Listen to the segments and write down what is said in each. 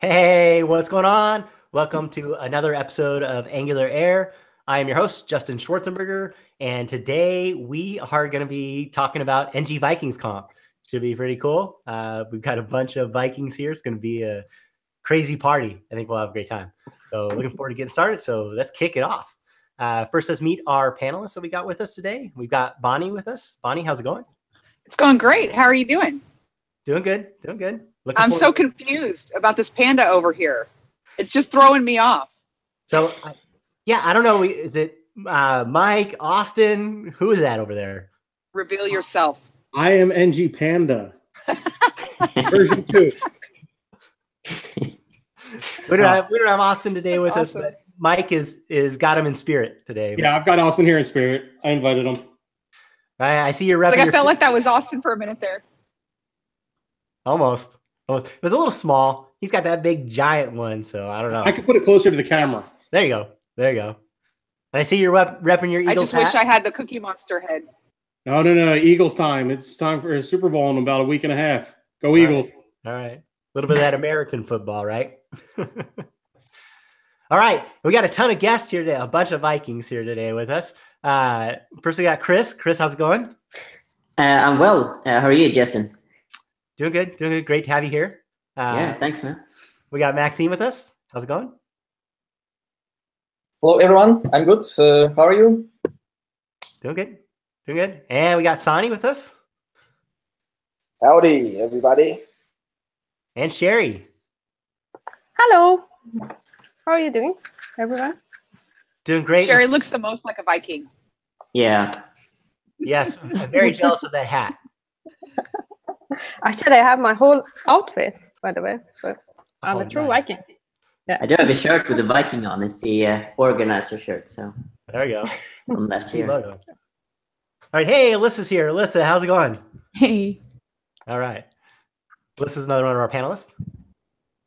Hey, what's going on? Welcome to another episode of AngularAir. I am your host, Justin Schwarzenberger, and today we are going to be talking about ngVikings comp. Should be pretty cool. We've got a bunch of Vikings here. It's going to be a crazy party. I think we'll have a great time. So looking forward to getting started. So let's kick it off. First, let's meet our panelists that we got with us today. We've got Bonnie with us. Bonnie, how's it going? It's going great. How are you doing? Doing good. Doing good. I'm so confused about this panda over here. It's just throwing me off. So, yeah, I don't know. Is it Mike, Austin? Who is that over there? Reveal yourself. I am NG Panda. Version 2. We don't have Austin today with us, but Mike is got him in spirit today. Yeah, I've got Austin here in spirit. I invited him. I see you're repping. I felt like that was Austin for a minute there. Almost. It was a little small. He's got that big giant one, so I don't know. I could put it closer to the camera. There you go. And I see you're repping your Eagles hat. I just wish I had the Cookie Monster head. No. Eagles time. It's time for a Super Bowl in about a week and a half. Go Eagles. All right. A little bit of that American football, right? All right. We got a ton of guests here today, a bunch of Vikings here today with us. First, we got Chris. Chris, how's it going? I'm well. How are you, Justin? Doing good. Great to have you here. Yeah, thanks, man. We got Maxime with us. How's it going? Hello, everyone. I'm good. How are you? Doing good. And we got Sonny with us. Howdy, everybody. And Sherry. Hello. How are you doing, everyone? Doing great. Sherry looks the most like a Viking. Yeah. Yes, I'm very jealous of that hat. Actually, I have my whole outfit, by the way. So I'm a true Viking. Yeah. I do have a shirt with a Viking on. It's the organizer shirt. So there you go. From last year. All right. Hey, Alyssa's here. Alyssa, how's it going? Hey. All right. Alyssa's another one of our panelists.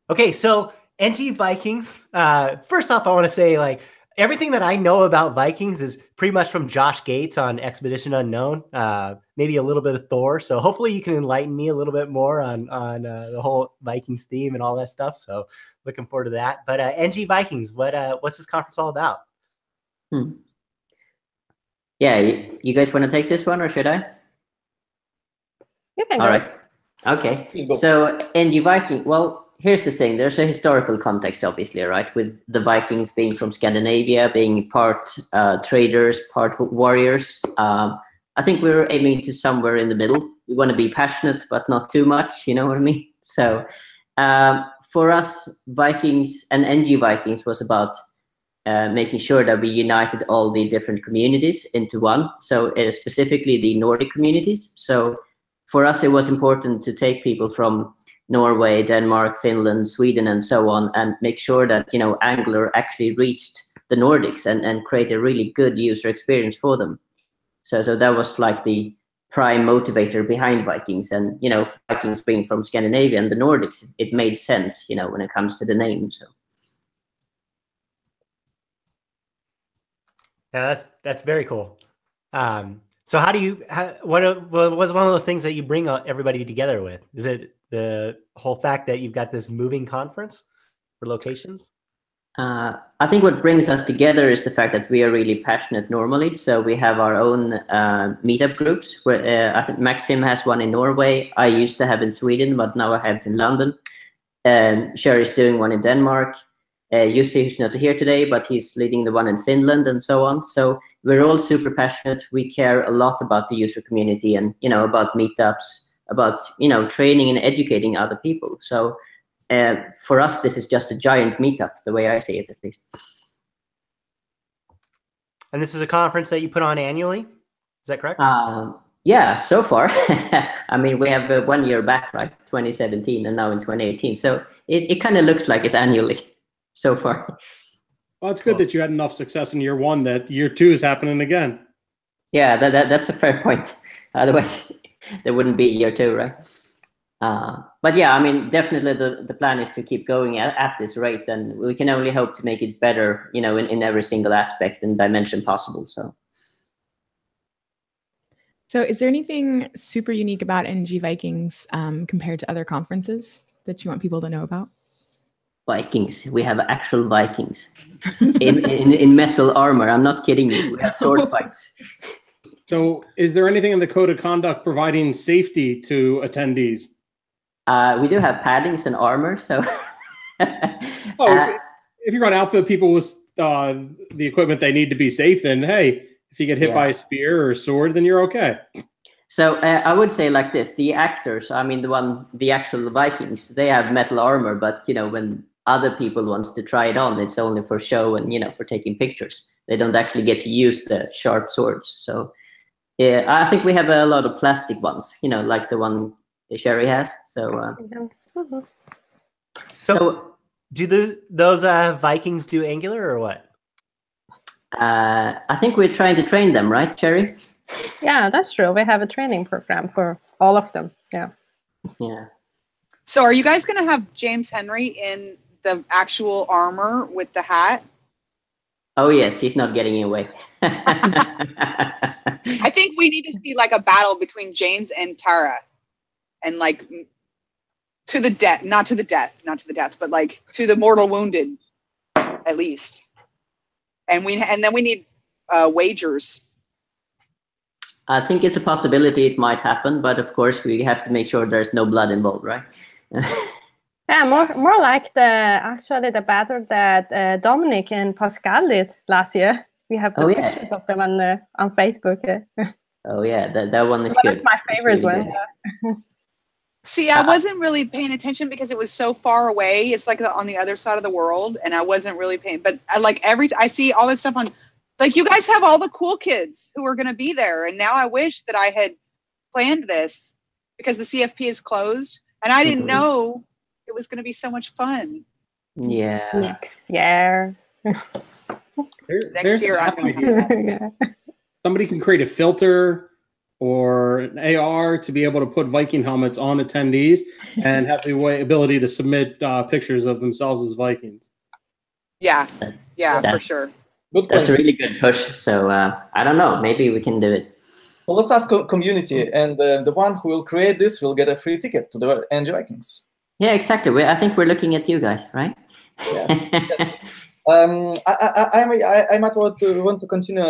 Okay, so ngVikings. First off, I want to say, everything that I know about Vikings is pretty much from Josh Gates on Expedition Unknown, maybe a little bit of Thor. So hopefully you can enlighten me a little bit more on the whole Vikings theme and all that stuff. So looking forward to that. But ngVikings, what's this conference all about? Yeah, you guys want to take this one or should I? You can. All right. Okay. So ngViking, well, here's the thing. There's a historical context, obviously, right? With the Vikings being from Scandinavia, being part traders, part warriors. I think we're aiming to somewhere in the middle. We want to be passionate, but not too much. You know what I mean? So for us, Vikings and ngVikings was about making sure that we united all the different communities into one. So specifically the Nordic communities. So for us, it was important to take people from Norway, Denmark, Finland, Sweden, and so on, and make sure that, Angular actually reached the Nordics and create a really good user experience for them. So that was like the prime motivator behind Vikings. And, Vikings being from Scandinavia and the Nordics, it made sense, when it comes to the name. So. Yeah, that's very cool. So what was one of those things that you bring everybody together with? Is it the whole fact that you've got this moving conference for locations? I think what brings us together is the fact that we are really passionate normally. So we have our own meetup groups where I think Maxim has one in Norway. I used to have in Sweden, but now I have it in London. And Sherry's doing one in Denmark. Jussi, who's not here today, but he's leading the one in Finland and so on. So we're all super passionate. We care a lot about the user community and, about meetups, about, training and educating other people. So for us, this is just a giant meetup, the way I see it, at least. And this is a conference that you put on annually? Is that correct? Yeah, so far. I mean, we have 1 year back, right? 2017 and now in 2018. So it kind of looks like it's annually so far. Well, it's good that you had enough success in year 1 that year 2 is happening again. Yeah, that's a fair point. Otherwise, there wouldn't be year 2, right? But yeah, I mean, definitely the plan is to keep going at this rate, and we can only hope to make it better, in every single aspect and dimension possible. So is there anything super unique about ngVikings compared to other conferences that you want people to know about? Vikings. We have actual Vikings in metal armor. I'm not kidding you. We have sword fights. So, is there anything in the code of conduct providing safety to attendees? We do have paddings and armor, so. If you're going to outfit people with the equipment they need to be safe, then hey, if you get hit by a spear or a sword, then you're okay. So I would say like this: the actors, I mean, the actual Vikings, they have metal armor, but when other people wants to try it on, it's only for show and for taking pictures. They don't actually get to use the sharp swords. So yeah, I think we have a lot of plastic ones, like the one Sherry has. So so do those Vikings do Angular or what? I think we're trying to train them, right, Sherry? Yeah, that's true. We have a training program for all of them. Yeah. Yeah. So are you guys going to have James Henry in the actual armor with the hat? Oh, yes. He's not getting away. I think we need to see like a battle between James and Tara, and like to the death, not to the death, but like to the mortal wounded, at least. And then we need wagers. I think it's a possibility it might happen, but of course we have to make sure there's no blood involved, right? Yeah, more like the battle that Dominic and Pascal did last year. We have the pictures of them on Facebook. Oh yeah, that one is good. That's my favorite really one. Yeah. See, I wasn't really paying attention because it was so far away. It's like on the other side of the world, and I wasn't really paying. But I see all this stuff on, like, you guys have all the cool kids who are going to be there, and now I wish that I had planned this because the CFP is closed, and I didn't know it was going to be so much fun. Yeah. Next year. Next year, I'm going to do that. Somebody can create a filter or an AR to be able to put Viking helmets on attendees and have the ability to submit pictures of themselves as Vikings. Yeah, for sure. That's a really good push. So I don't know, maybe we can do it. So let's ask community, and the one who will create this will get a free ticket to the ngVikings. Yeah, exactly. I think we're looking at you guys, right? Yes. I might want to continue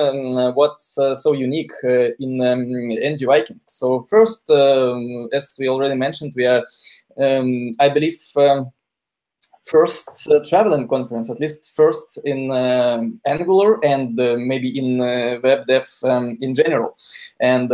what's so unique in ngVikings. So first, as we already mentioned, we are, I believe, first traveling conference, at least first in Angular and maybe in web dev in general. And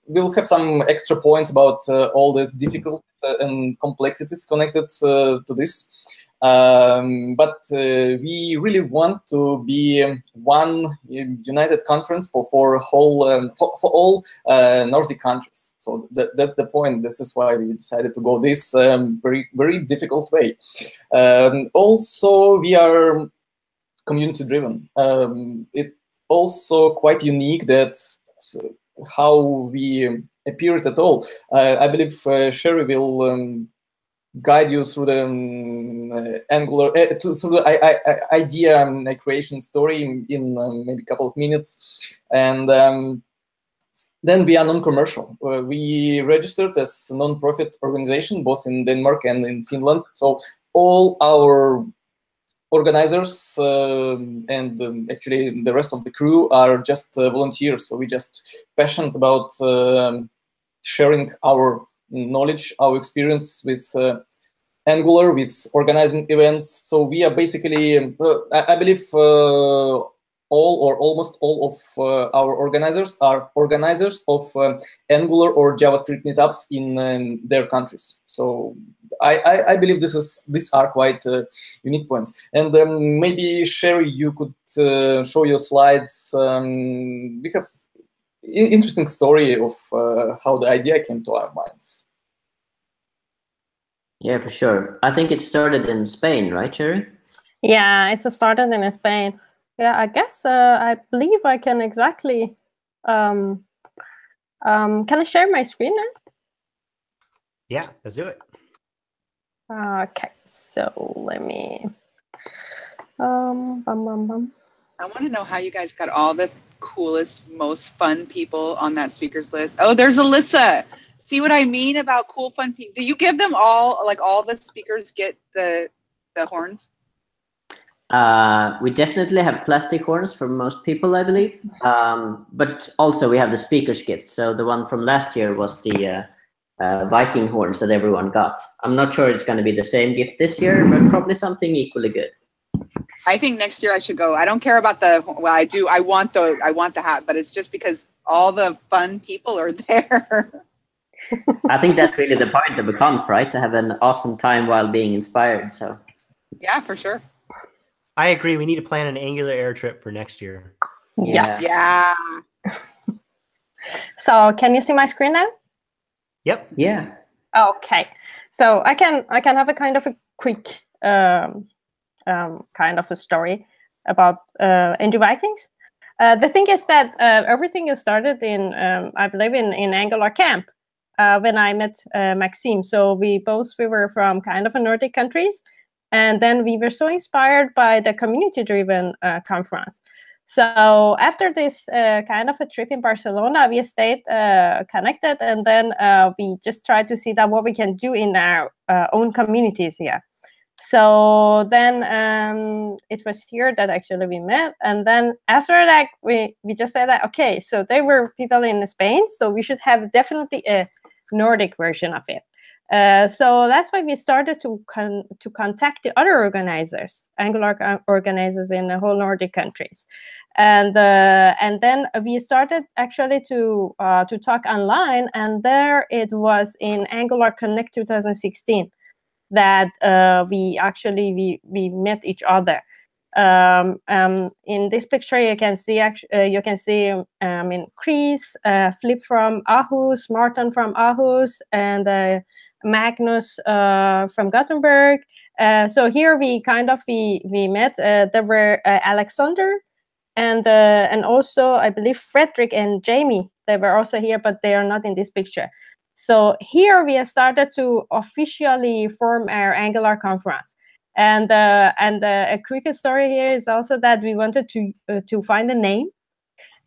we'll have some extra points about all the difficulties and complexities connected to this. But we really want to be one united conference for all Nordic countries. So that's the point. This is why we decided to go this very, very difficult way. Also, we are community driven. It's also quite unique that how we appeared at all. I believe Sherry will guide you through the Angular, through the idea creation story in maybe a couple of minutes. And then we are non-commercial. We registered as a non-profit organization, both in Denmark and in Finland. So all our organizers and actually the rest of the crew are just volunteers. So we just passionate about sharing our knowledge, our experience with Angular, with organizing events. So we are basically, I believe, all or almost all of our organizers are organizers of Angular or JavaScript meetups in their countries. So I believe these are quite unique points. And maybe Sherry, you could show your slides. We have interesting story of how the idea came to our minds. Yeah, for sure. I think it started in Spain, right, Sherry? Yeah, it started in Spain. Yeah, I guess I believe I can exactly. Can I share my screen now? Yeah, let's do it. Okay, so let me. I want to know how you guys got all the coolest, most fun people on that speakers list. Oh, there's Alyssa. See what I mean about cool, fun people? Do you give them all, like all the speakers get the the horns? We definitely have plastic horns for most people, I believe. But also we have the speaker's gift. So the one from last year was the Viking horns that everyone got. I'm not sure it's going to be the same gift this year, but probably something equally good. I think next year I should go. I don't care about the, well, I do. I want the hat, but it's just because all the fun people are there. I think that's really the point of a conf, right? To have an awesome time while being inspired. So yeah, for sure. I agree. We need to plan an AngularAir trip for next year. Yes. Yeah. So can you see my screen now? Yep. yeah. Okay. So I can have a kind of a quick kind of a story about ngVikings. The thing is that everything is started in, I believe, in Angular camp when I met Maxime. So we were from kind of a Nordic countries, and then we were so inspired by the community-driven conference. So after this kind of a trip in Barcelona, we stayed connected, and then we just tried to see that what we can do in our own communities here. So then it was here that actually we met, and then after that we just said that, okay, so they were people in Spain, so we should have definitely a Nordic version of it. So that's why we started to contact the other organizers, Angular organizers in the whole Nordic countries, and then we started actually to talk online, and there it was in Angular Connect 2016 that we met each other. In this picture, you can see Chris, Flip from Aarhus, Martin from Aarhus, and Magnus from Gothenburg. So here we met. There were Alexander and also I believe Frederick and Jamie. They were also here, but they are not in this picture. So here we have started to officially form our Angular conference. And a quick story here is also that we wanted to find a name,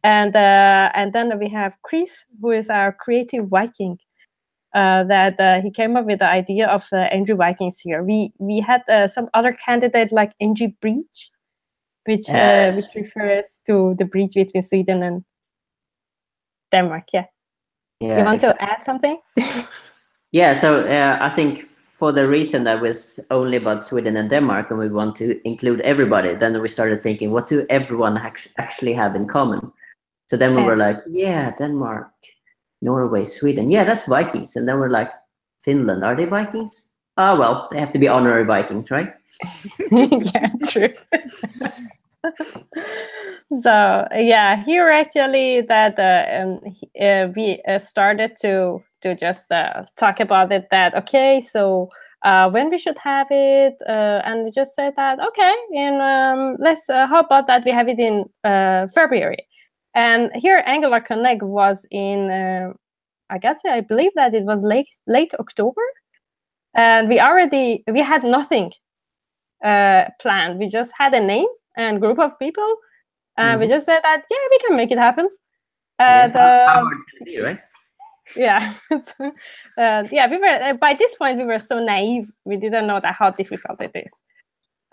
and then we have Chris, who is our creative Viking, that he came up with the idea of ngVikings here. We had some other candidate like ngBreach, which refers to the breach between Sweden and Denmark. Yeah. You want to add something? Yeah, so I think for the reason that was only about Sweden and Denmark, and we want to include everybody, then we started thinking, what do everyone actually have in common? So then we were like, yeah, Denmark, Norway, Sweden. Yeah, that's Vikings. And then we're like, Finland, are they Vikings? Oh, well, they have to be honorary Vikings, right? Yeah, true. So yeah, here actually that we started to just talk about it, that okay, so when we should have it, and we just said that okay, and let's how about that we have it in February. And here Angular Connect was in I believe that it was late October, and we had nothing planned. We just had a name and group of people, and we just said that, yeah, we can make it happen. And how hard can it be, right? Yeah. Yeah, we were by this point we were so naive, we didn't know that how difficult it is.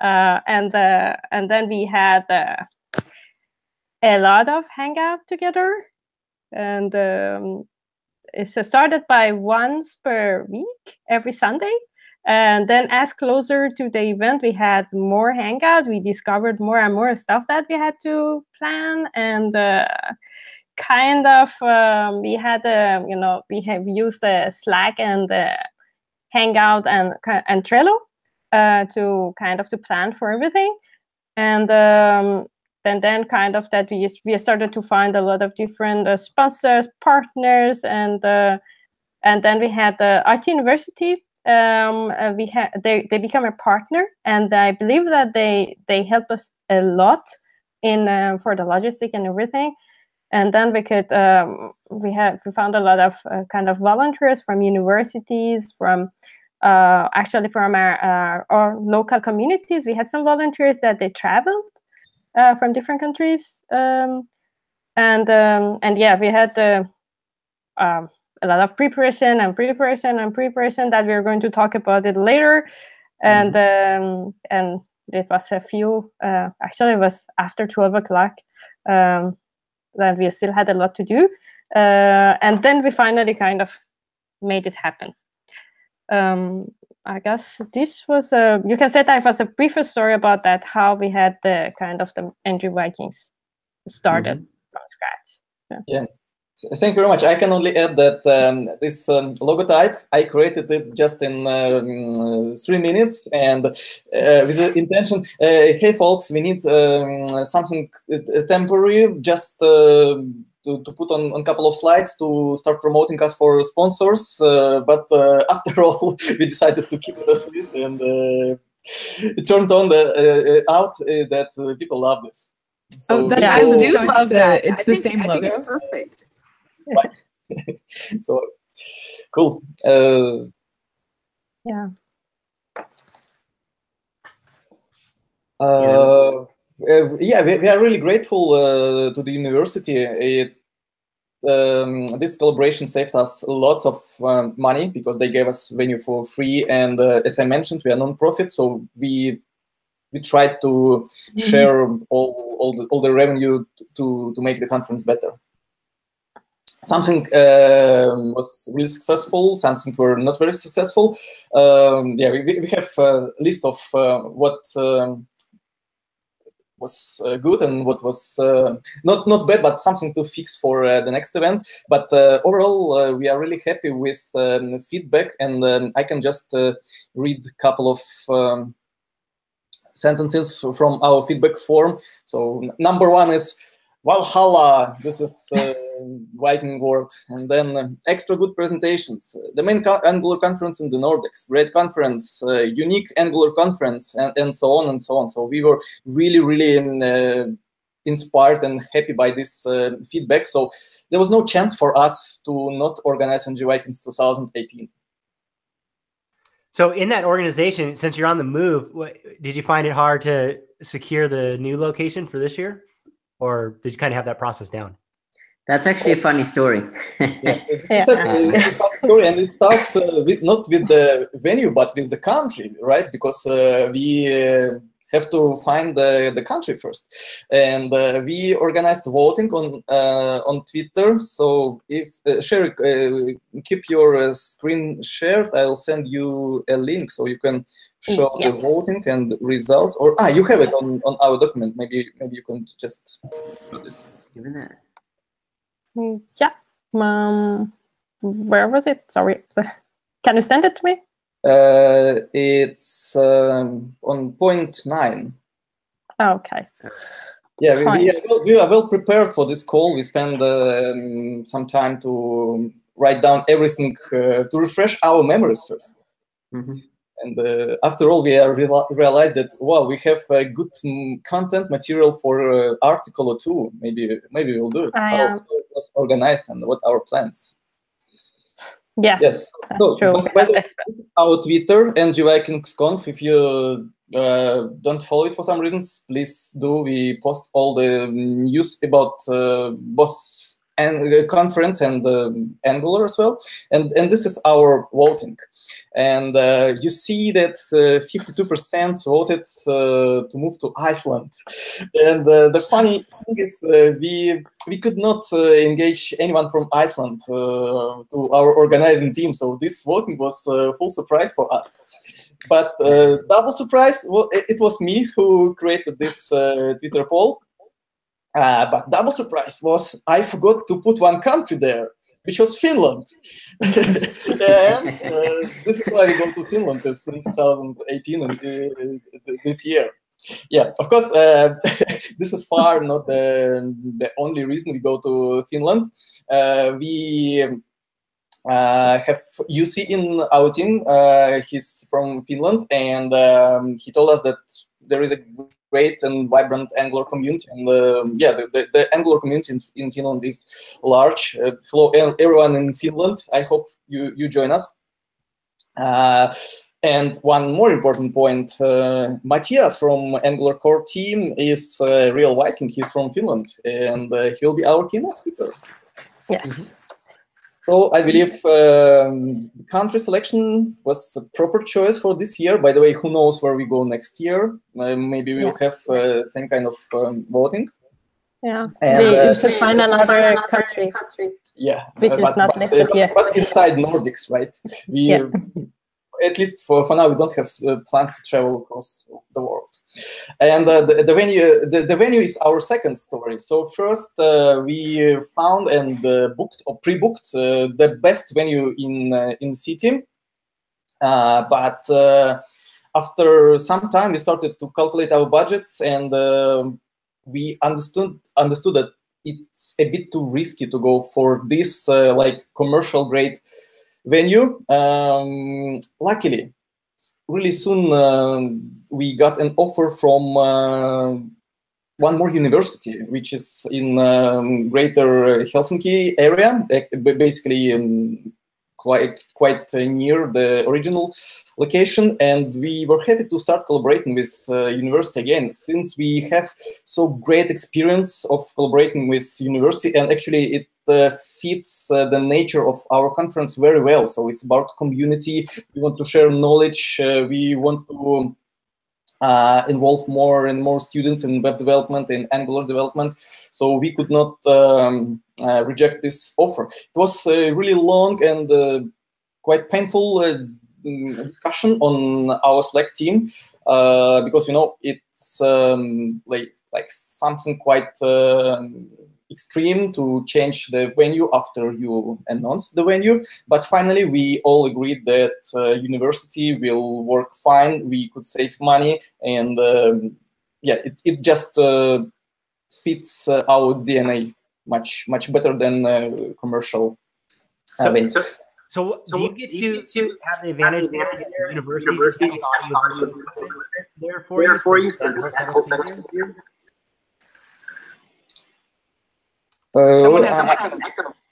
And then we had a lot of hangout together, and it's started by once per week every Sunday. And then as closer to the event, we had more hangout. We discovered more and more stuff that we had to plan. And we had, we have used Slack and Hangout and Trello to plan for everything. And then kind of that we started to find a lot of different sponsors, partners, and then we had the IT University. They become a partner, and I believe that they helped us a lot in for the logistic and everything. And then we could we found a lot of kind of volunteers from universities, from actually from our local communities. We had some volunteers that they traveled from different countries, and yeah, we had a lot of preparation that we're going to talk about it later. and it was a few. Actually, it was after 12 o'clock. That we still had a lot to do, and then we finally kind of made it happen. I guess this was you can say that was a briefer story about that, how we had the kind of the ngVikings started from scratch. Yeah. Thank you very much. I can only add that this logotype, I created it just in 3 minutes, and with the intention, hey folks, we need something temporary, just to put on a couple of slides to start promoting us for sponsors. But after all, we decided to keep it as this, and it turned out that people love this. So that's I cool. do So love that. It's the same logo. It's perfect. So cool. Yeah. Yeah, we are really grateful to the university. This collaboration saved us lots of money because they gave us venue for free, and as I mentioned, we are non-profit, so we tried to share all the revenue to make the conference better. Something was really successful, something were not very successful. Yeah, we have a list of what was good and what was not bad, but something to fix for the next event. But overall, we are really happy with feedback, and I can just read a couple of sentences from our feedback form. So number 1 is Valhalla. This is Viking word. And then extra good presentations. The main Angular conference in the Nordics. Great conference. Unique Angular conference, and so on and so on. So we were really, really inspired and happy by this feedback. So there was no chance for us to not organize ngVikings 2018. So in that organization, since you're on the move, did you find it hard to secure the new location for this year? Or did you kind of have that process down? That's actually a funny story. It's a funny story, and it starts not with the venue, but with the country, right? Because we have to find the country first, and we organized voting on Twitter. So if Sherry, keep your screen shared, I'll send you a link so you can show the voting and results. Or you have it on our document. Maybe you can just do this. Given that. Yeah. Where was it? Sorry. Can you send it to me? It's on point 9. Okay. Yeah, we are well prepared for this call. We spend some time to write down everything to refresh our memories first. And after all, we realized that, wow, we have good content material for article or 2. Maybe we'll do it. How it was organized and what our plans. Yeah. Yes. So by the way, our Twitter, ngVikingsConf. If you don't follow it for some reasons, please do. We post all the news about both conference and Angular as well. And this is our voting. And you see that 52% voted to move to Iceland. And the funny thing is we could not engage anyone from Iceland to our organizing team. So this voting was a full surprise for us. But double surprise, well, it was me who created this Twitter poll. But double surprise was I forgot to put one country there, which was Finland. And this is why we go to Finland in 2018 and this year. Yeah, of course, this is far not the only reason we go to Finland. We have UC in our team. He's from Finland, and he told us that there is a great and vibrant Angular community, and the Angular community in Finland is large. Hello, everyone in Finland. I hope you join us. And one more important point, Matthias from Angular core team is a real Viking. He's from Finland, and he'll be our keynote speaker. Yes. So I believe country selection was a proper choice for this year. By the way, who knows where we go next year? Maybe we'll have same kind of voting. Yeah, And, we should find another country. Yeah, which is not listed yet. But inside Nordics, right? We at least for now we don't have plan to travel across the world. And the venue is our second story. So first we found and booked or pre-booked the best venue in city, but after some time we started to calculate our budgets, and we understood that it's a bit too risky to go for this like commercial grade venue. Luckily, really soon we got an offer from one more university, which is in greater Helsinki area, basically quite near the original location, and we were happy to start collaborating with university again, since we have so great experience of collaborating with university, and actually it fits the nature of our conference very well. So it's about community. We want to share knowledge. We want to involve more and more students in web development and Angular development. So we could not reject this offer. It was a really long and quite painful discussion on our Slack team, because, you know, it's like something quite extreme to change the venue after you announce the venue. But finally, we all agreed that university will work fine. We could save money, and yeah, it just fits our DNA much better than commercial venues. So do you get to have the advantage of the university just having audio there for you?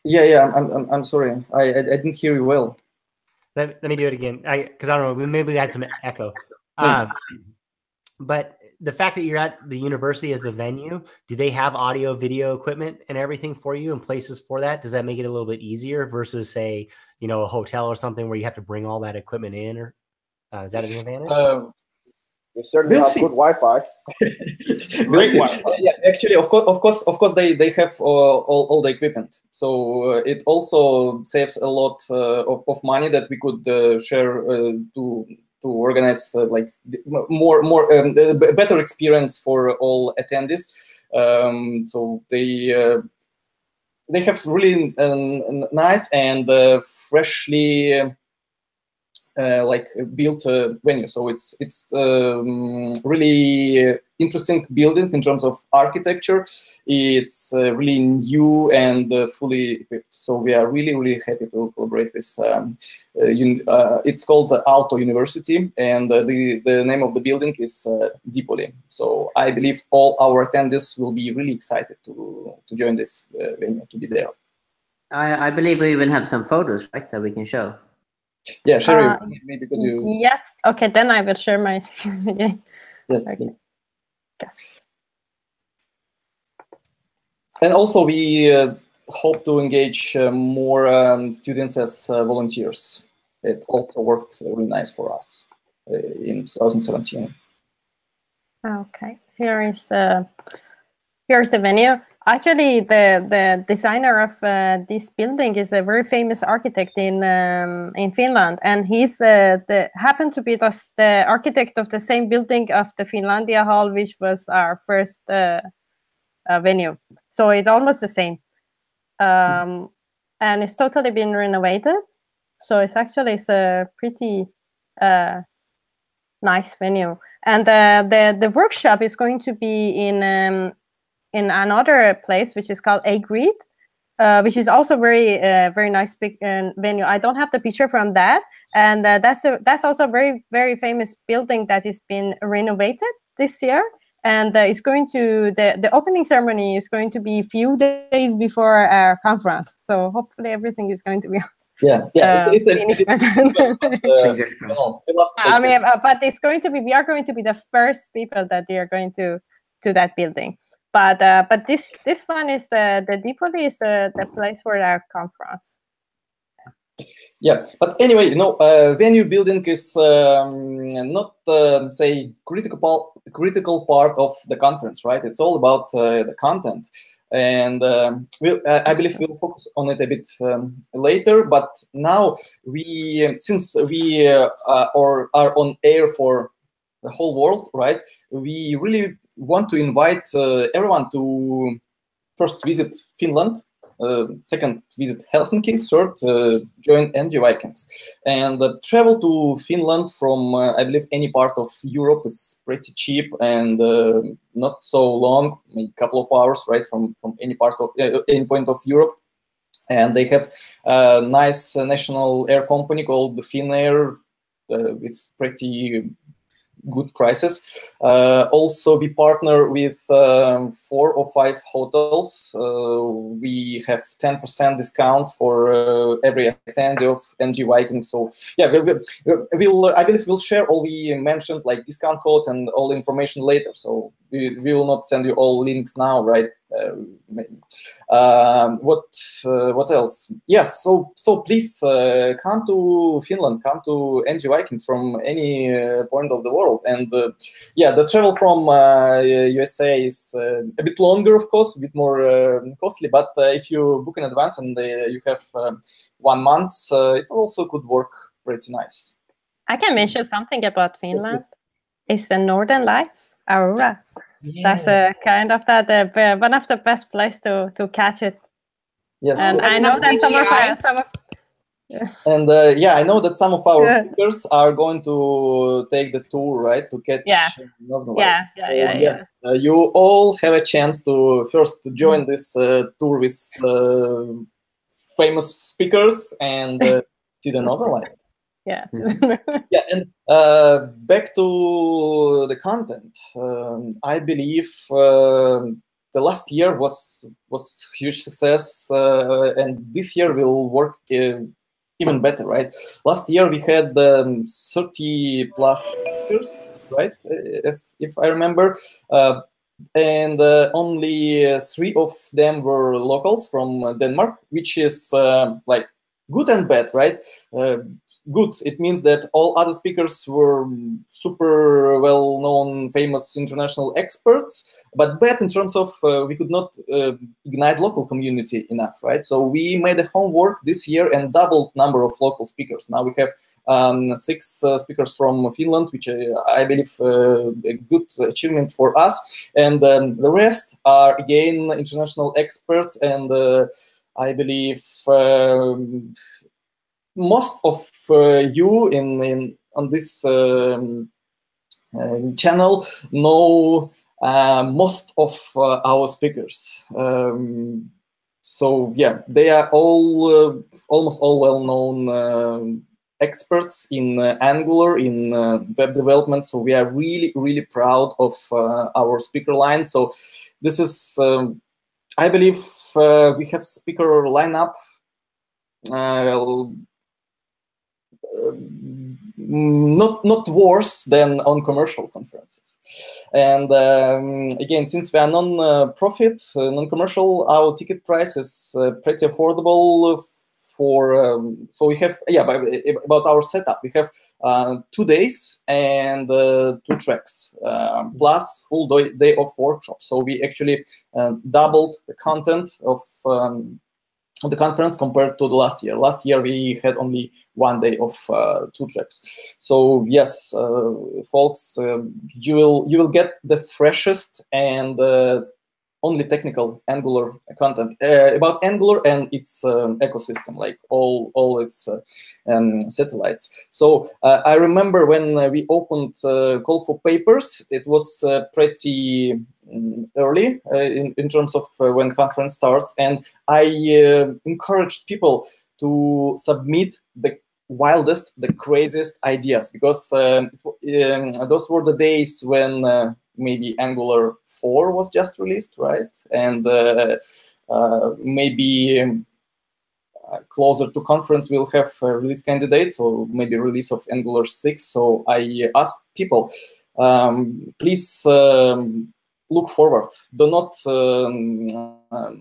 Yeah, I'm sorry. I didn't hear you well. Let me do it again. Because I don't know, maybe we had some echo. But the fact that you're at the university as the venue, do they have audio, video equipment and everything for you and places for that? Does that make it a little bit easier versus, say, you know, a hotel or something where you have to bring all that equipment in? Or is that an advantage? They certainly have good Wi-Fi. Great Wi-Fi. Yeah, actually, of course, they have all the equipment. So it also saves a lot of money that we could share to organize like more better experience for all attendees. So they have really nice and freshly like built venue. So it's really interesting building in terms of architecture. It's really new and fully equipped. So we are really happy to collaborate with. It's called Aalto University, and the name of the building is Dipoli. So I believe all our attendees will be really excited to join this venue, to be there. I believe we even have some photos, right, that we can show. Yeah, Sherry, maybe could you? Yes. Okay, then I will share my screen again. Yes. Okay. Yes. And also, we hope to engage more students as volunteers. It also worked really nice for us in 2017. Okay, here's the venue. Actually, the designer of this building is a very famous architect in Finland, and he's happened to be the architect of the same building of the Finlandia Hall, which was our first venue. So it's almost the same, and it's totally been renovated. So it's a pretty nice venue, and the workshop is going to be in another place, which is called ngAir, which is also very nice big venue. I don't have the picture from that, and that's also a very famous building that is been renovated this year, and it's going to the opening ceremony is going to be a few days before our conference. So hopefully everything is going to be finished. I mean, but it's going to be we are going to be the first people that they are going to that building. But this one is the Dipoli is the place for our conference. Yeah, but anyway, venue building is not say critical part of the conference, right? It's all about the content, and I believe we'll focus on it a bit later. But now since we are on air for the whole world, right? We really want to invite everyone to first visit Finland. Second, visit Helsinki. Third, join ngVikings. And travel to Finland from, I believe, any part of Europe is pretty cheap and not so long, maybe a couple of hours, right, from any point of Europe. And they have a nice national air company called the ngAir with pretty good prices. Also, we partner with 4 or 5 hotels. We have 10% discounts for every attendee of ngVikings. So yeah, I believe we'll share all we mentioned, like discount codes and all the information later. So we will not send you all links now, right? What else? Yes, so please come to Finland, come to ngVikings from any point of the world. And yeah, the travel from USA is a bit longer, of course, a bit more costly. But if you book in advance and you have 1 month, it also could work pretty nice. I can mention something about Finland. It's the Northern Lights, Aurora. Yeah. That's a kind of one of the best places to catch it. Yes, and I know that some of and yeah, I know that some of our speakers are going to take the tour, right, to catch Northern Lights. Yes, you all have a chance to first join this tour with famous speakers and see the Northern Lights. Yeah. Yeah, and back to the content. I believe the last year was huge success, and this year will work even better, right? Last year we had 30 plus speakers, right? If I remember, and only 3 of them were locals from Denmark, which is like good and bad, right? Good, it means that all other speakers were super well-known, famous international experts, but bad in terms of we could not ignite local community enough, right? So we made the homework this year and doubled number of local speakers. Now we have 6 speakers from Finland, which I believe a good achievement for us, and the rest are again international experts, and I believe most of you on this channel know most of our speakers. So yeah, they are all almost all well-known experts in Angular, in web development. So we are really proud of our speaker line. So this is, I believe, we have speaker lineup not worse than on commercial conferences. And again, since we are non-profit, non-commercial, our ticket price is pretty affordable. So we have, yeah, about our setup, we have 2 days and 2 tracks plus full day of workshop. So we actually doubled the content of the conference compared to the last year. Last year we had only 1 day of 2 tracks. So yes, folks, you will get the freshest and only technical Angular content about Angular and its ecosystem, like all its satellites. So I remember when we opened call for papers, it was pretty early in terms of when conference starts, and I encouraged people to submit the wildest, the craziest ideas, because those were the days when maybe Angular 4 was just released, right? And maybe closer to conference we'll have release candidates, or maybe release of Angular 6. So I asked people, please look forward. Do not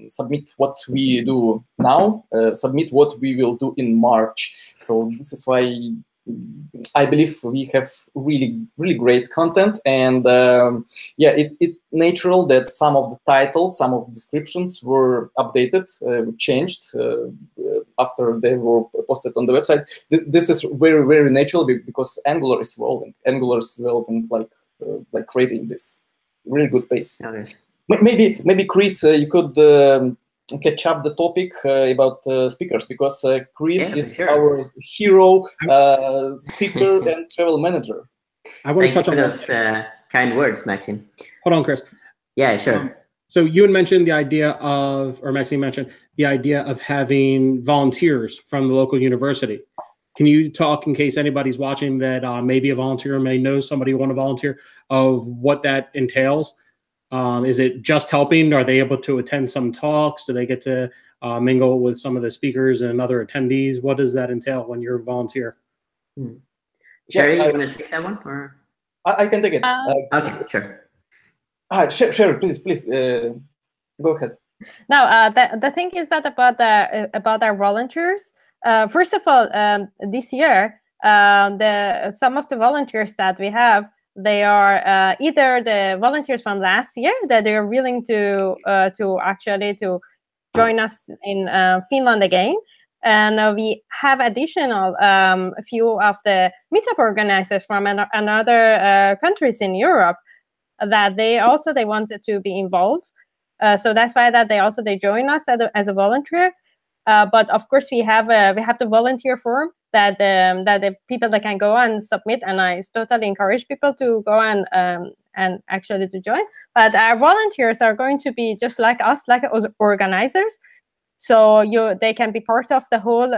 submit what we do now. Submit what we will do in March. So this is why I believe we have really great content, and yeah, it's natural that some of the titles, some of the descriptions were updated, changed after they were posted on the website. This is very natural because Angular is evolving. Angular is developing like crazy in this really good pace. Okay. Maybe Chris, you could catch up the topic about speakers, because Chris is our hero speaker and travel manager. I want to touch on those kind words, Maxim. Hold on, Chris. Yeah, sure. So you had mentioned the idea of, or Maxime mentioned the idea of having volunteers from the local university. Can you talk, in case anybody's watching that maybe a volunteer may know somebody who want to volunteer, of what that entails? Is it just helping? Are they able to attend some talks? Do they get to mingle with some of the speakers and other attendees? What does that entail when you're a volunteer? Sherry, you want to take that one? Or? I can take it. Okay, sure. Sherry, please, go ahead. Now, the thing is that about our volunteers. First of all, this year, some of the volunteers that we have, they are either the volunteers from last year that they are willing to actually join us in Finland again, and we have additional a few of the meetup organizers from another countries in Europe that they wanted to be involved. So that's why that they join us as a volunteer. But of course, we have the volunteer form that the people that can go and submit, and I totally encourage people to go and actually to join. But our volunteers are going to be just like us, like organizers. So they can be part of the whole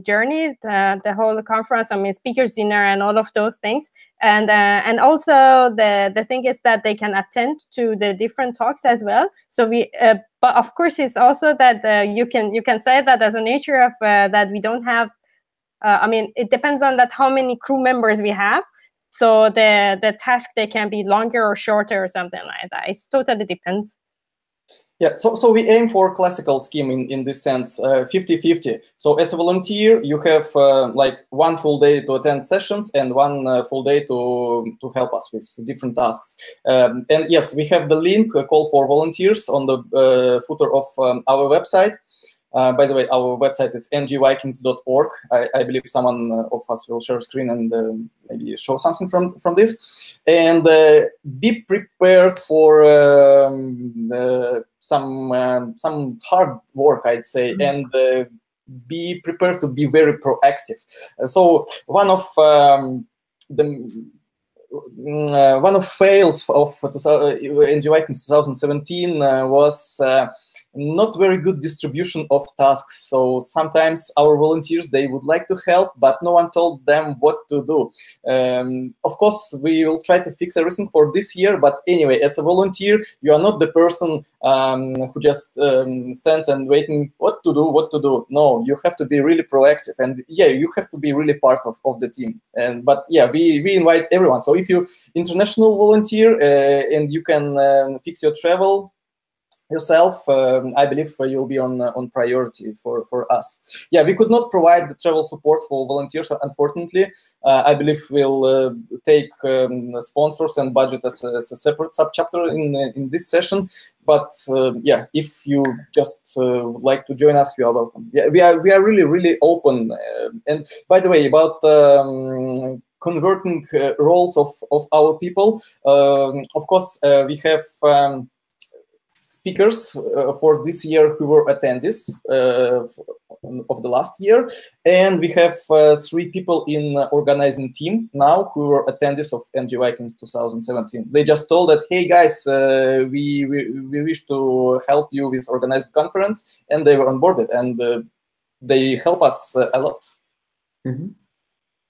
journey, the whole conference. I mean, speakers dinner and all of those things. And also the thing is that they can attend to the different talks as well. So but of course, it's also that you can say that as a nature of that we don't have. I mean, it depends on that how many crew members we have. So the task, they can be longer or shorter or something like that. It totally depends. Yeah, so we aim for classical scheme in this sense, 50-50. So as a volunteer, you have like 1 full day to attend sessions and 1 full day to help us with different tasks. And yes, we have the link, call for volunteers, on the footer of our website. By the way, our website is ngvikings.org. I believe someone of us will share a screen and maybe show something from this. And be prepared for some hard work, I'd say, and be prepared to be very proactive. So one of fails of ngVikings 2017 was not very good distribution of tasks. So sometimes our volunteers, they would like to help, but no one told them what to do. Of course, we will try to fix everything for this year, but anyway, as a volunteer, you are not the person who just stands and waiting what to do. No, you have to be really proactive, and yeah, you have to be really part of the team. But yeah, we invite everyone. So if you international volunteer and you can fix your travel yourself, I believe you'll be on priority for us. Yeah, we could not provide the travel support for volunteers, unfortunately. I believe we'll take sponsors and budget as a separate subchapter in this session. But yeah, if you just like to join us, you are welcome. Yeah, we are really open. And by the way, about converting roles of our people, of course, we have speakers for this year who were attendees of the last year, and we have 3 people in organizing team now who were attendees of ngVikings 2017. They just told that, hey guys, we wish to help you with organized conference, and they were onboarded, and they help us a lot. Mm-hmm.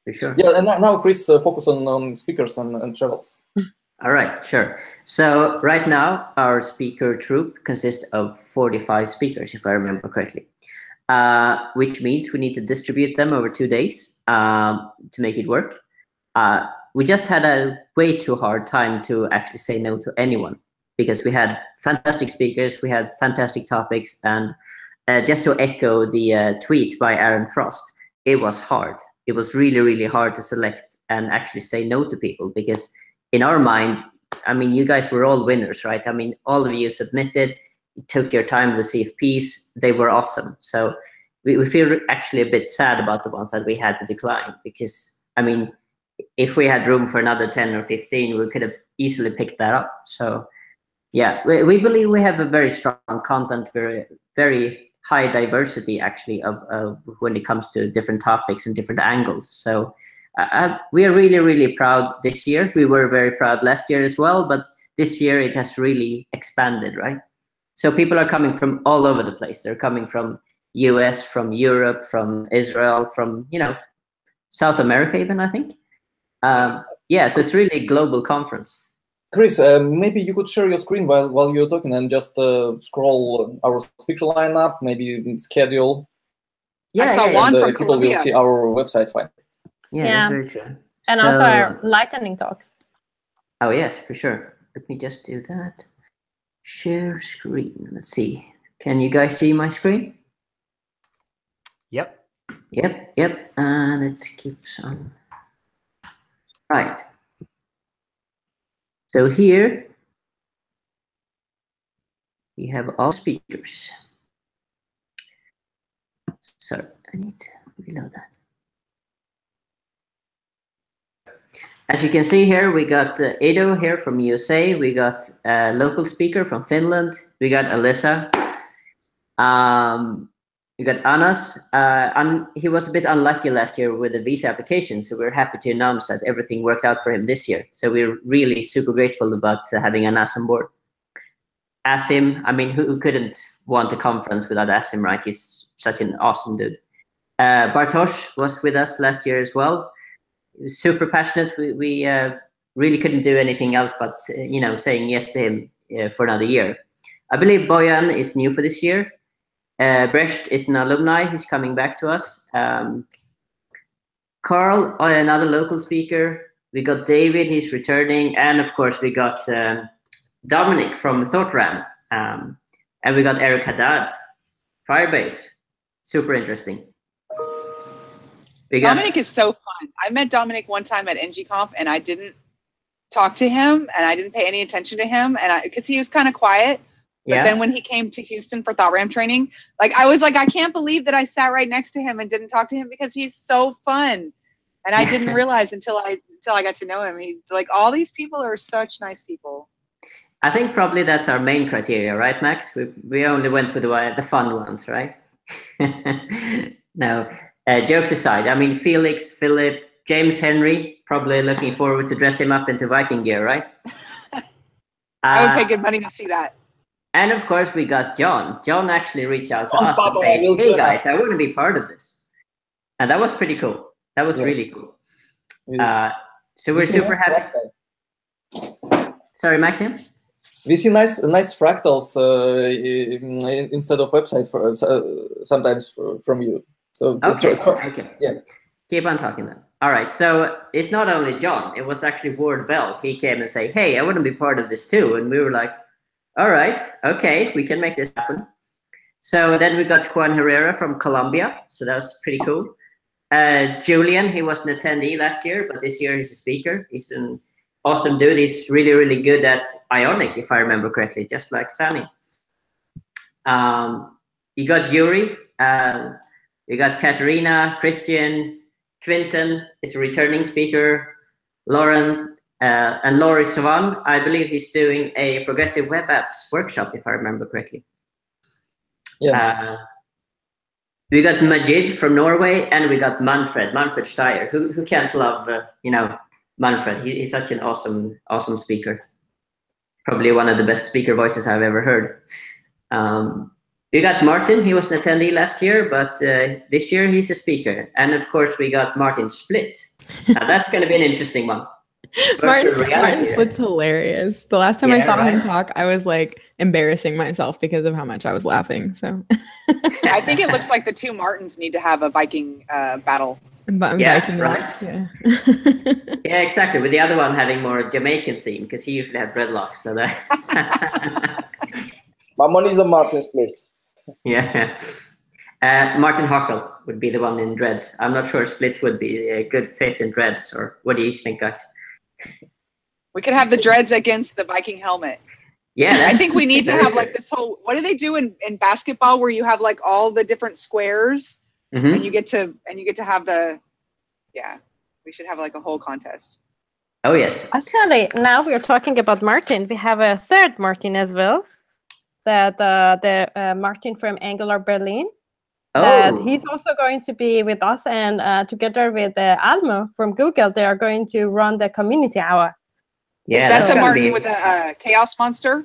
For sure. Yeah, and now Chris, focus on speakers and travels. All right, sure. So right now, our speaker troupe consists of 45 speakers, if I remember correctly, which means we need to distribute them over 2 days to make it work. We just had a way too hard time to actually say no to anyone because we had fantastic speakers, we had fantastic topics, and just to echo the tweet by Aaron Frost, it was hard. It was really, really hard to select and actually say no to people, because in our mind, I mean, you guys were all winners, right? I mean, all of you submitted, you took your time to see CFPs, they were awesome. So we feel actually a bit sad about the ones that we had to decline, because, I mean, if we had room for another 10 or 15, we could have easily picked that up. So yeah, we believe we have a very strong content, very, very high diversity actually of when it comes to different topics and different angles. So we are really, really proud this year. We were very proud last year as well, but this year it has really expanded, right? So people are coming from all over the place. They're coming from US, from Europe, from Israel, from, you know, South America even, I think. Yeah, so it's really a global conference. Chris, maybe you could share your screen while you're talking and just scroll our speaker lineup, maybe schedule. Yeah, I saw one from people Colombia. will see our website fine. Yeah, that's very true. And also our lightning talks. Oh yes, for sure. Let me just do that. Share screen. Let's see. Can you guys see my screen? Yep. Yep. Let's keep some. Right. So here we have all speakers. Sorry, I need to reload that. As you can see here, we got Edo here from USA. We got a local speaker from Finland. We got Alyssa. We got Anas. He was a bit unlucky last year with the visa application, so we're happy to announce that everything worked out for him this year. So we're really super grateful about having Anas on board. Asim, I mean, who couldn't want a conference without Asim, right? He's such an awesome dude. Bartosz was with us last year as well. He was super passionate. We really couldn't do anything else but, you know, saying yes to him for another year. I believe Bojan is new for this year. Brecht is an alumni. He's coming back to us. Carl, another local speaker. We got David, he's returning. And of course, we got Dominic from ThoughtRam. And we got Eric Haddad, Firebase. Super interesting. Dominic is so fun. I met Dominic one time at ngConf, and I didn't talk to him, and I didn't pay any attention to him, and because he was kind of quiet. But then when he came to Houston for ThoughtRam training, like I was like, I can't believe that I sat right next to him and didn't talk to him because he's so fun. And I didn't realize until I got to know him. He like all these people are such nice people. I think probably that's our main criteria, right, Max? We only went with the fun ones, right? No, jokes aside, I mean, Felix, Philip, James Henry, probably looking forward to dress him up into Viking gear, right? I would pay good money to see that. And of course, we got John. John actually reached out to us and said, hey guys, I want to be part of this. And that was pretty cool. That was really cool. So we're super happy. Sorry, Maxim? We see nice fractals instead of website sometimes from you. So okay. Yeah. Keep on talking then. All right. So it's not only John. It was actually Ward Bell. He came and said, hey, I want to be part of this too. And we were like, all right, okay, we can make this happen. So then we got Juan Herrera from Colombia. So that was pretty cool. Julian, he was an attendee last year, but this year he's a speaker. He's an awesome dude. He's really, really good at Ionic, if I remember correctly, just like Sani. You got Yuri. You got Katerina, Christian, Quinton is a returning speaker. Lauren, and Laurie Swan, I believe he's doing a progressive web apps workshop, if I remember correctly. Yeah. We got Majid from Norway, and we got Manfred Steyer. Who can't love, you know, Manfred? He's such an awesome speaker. Probably one of the best speaker voices I've ever heard. We got Martin. He was an attendee last year, but this year he's a speaker. And of course, we got Martin Split. That's going to be an interesting one. Martin Split's hilarious. The last time I saw him talk, I was like embarrassing myself because of how much I was laughing. So I think it looks like the two Martins need to have a Viking battle. Viking right? locks, yeah. Yeah, exactly. With the other one having more Jamaican theme, because he usually had dreadlocks. So that. My money's on Martin Split. Yeah. Martin Hockel would be the one in dreads. I'm not sure Split would be a good fit in dreads, or what do you think, guys? We could have the dreads against the Viking helmet. Yeah, I think we need to have like this whole. What do they do in basketball where you have like all the different squares and you get to have the. Yeah, we should have like a whole contest. Oh yes. Actually, now we're talking about Martin. We have a third Martin as well. The Martin from Angular Berlin. That he's also going to be with us, and together with Almo from Google, they are going to run the community hour. Yeah, that's a Martin with a chaos monster.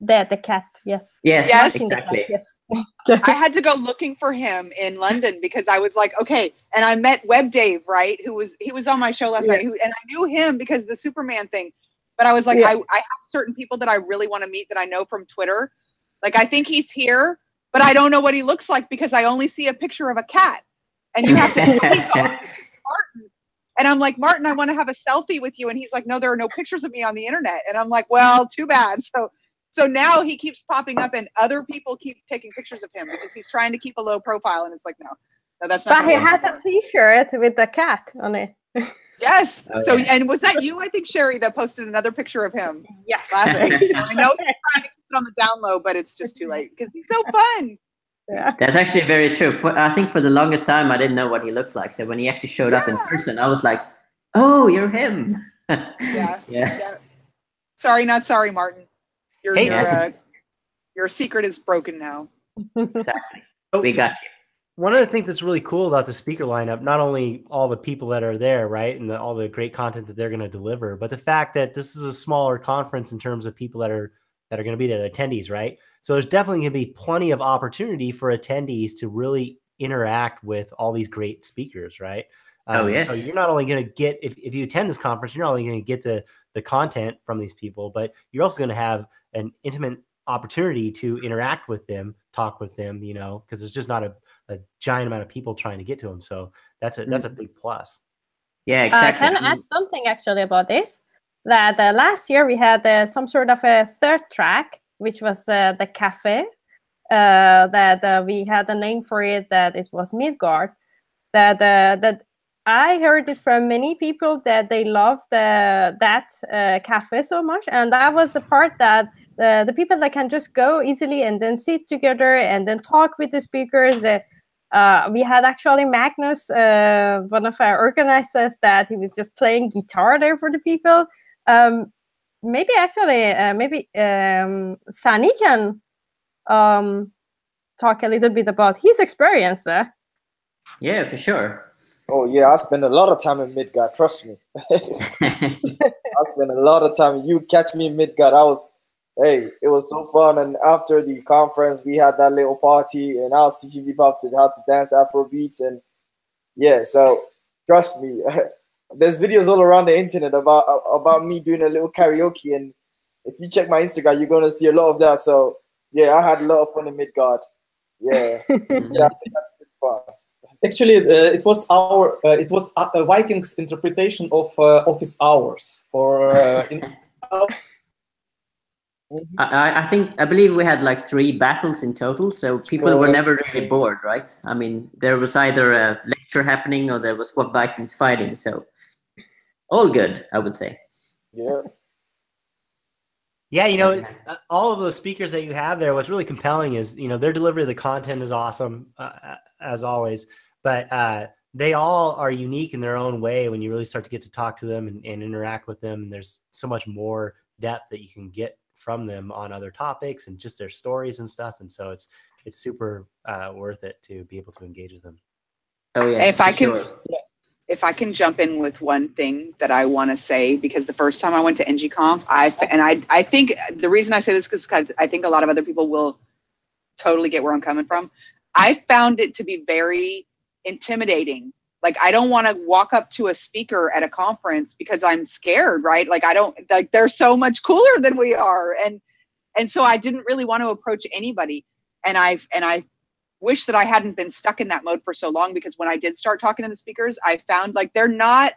The cat, yes. Yes, exactly. Yes. I had to go looking for him in London because I was like, okay, and I met Web Dave, right? He was on my show last night, and I knew him because of the Superman thing. But I was like, I have certain people that I really want to meet that I know from Twitter. Like, I think he's here, but I don't know what he looks like because I only see a picture of a cat. And you have to Martin. And I'm like, Martin, I want to have a selfie with you. And he's like, no, there are no pictures of me on the internet. And I'm like, well, too bad. So now he keeps popping up and other people keep taking pictures of him because he's trying to keep a low profile. And it's like, no, that's not. But he has a t-shirt with the cat on it. Yes. And was that you, I think, Sherry, that posted another picture of him? Yes. Last week. So I know he's trying to keep it on the down low, but it's just too late because he's so fun. Yeah. That's actually very true. I think for the longest time, I didn't know what he looked like. So when he actually showed up in person, I was like, oh, you're him. Yeah. Sorry, not sorry, Martin. Your secret is broken now. Exactly. We got you. One of the things that's really cool about the speaker lineup, not only all the people that are there, right, and all the great content that they're going to deliver, but the fact that this is a smaller conference in terms of people that are going to be there, attendees, right? So there's definitely going to be plenty of opportunity for attendees to really interact with all these great speakers, right? So you're not only going to get, if you attend this conference, you're not only going to get the content from these people, but you're also going to have an intimate opportunity to interact with them, talk with them, because there's just not a giant amount of people trying to get to them. So that's a big plus. Yeah, exactly. Can I add something actually about this? That last year we had some sort of a third track, which was the cafe. That we had a name for it. That it was Midgard. That I heard it from many people that they loved that cafe so much, and that was the part that the people that can just go easily and then sit together and then talk with the speakers. We had actually Magnus, one of our organizers, that he was just playing guitar there for the people. Maybe Sani can talk a little bit about his experience there. Yeah, for sure. Oh yeah, I spend a lot of time in Midgard. Trust me. I spend a lot of time. You catch me in Midgard. It was so fun. And after the conference, we had that little party, and I was teaching people how to dance Afro beats. And yeah, so trust me, there's videos all around the internet about me doing a little karaoke. And if you check my Instagram, you're gonna see a lot of that. So yeah, I had a lot of fun in Midgard. Yeah, I think that's pretty fun. Actually, it was Vikings interpretation of office hours for. I believe we had like 3 battles in total, so people were never really bored, right? I mean, there was either a lecture happening or there was what Vikings fighting, so all good, I would say. Yeah. Yeah, all of those speakers that you have there, what's really compelling is, their delivery of the content is awesome, as always, but they all are unique in their own way when you really start to get to talk to them and interact with them. And there's so much more depth that you can get from them on other topics and just their stories and stuff. And so it's super worth it to be able to engage with them. Oh yeah. If I can jump in with one thing that I want to say, because the first time I went to ngConf, I think the reason I say this is because I think a lot of other people will totally get where I'm coming from. I found it to be very intimidating. Like, I don't want to walk up to a speaker at a conference because I'm scared, right? Like, they're so much cooler than we are. And so I didn't really want to approach anybody. And I wish that I hadn't been stuck in that mode for so long, because when I did start talking to the speakers, I found like they're not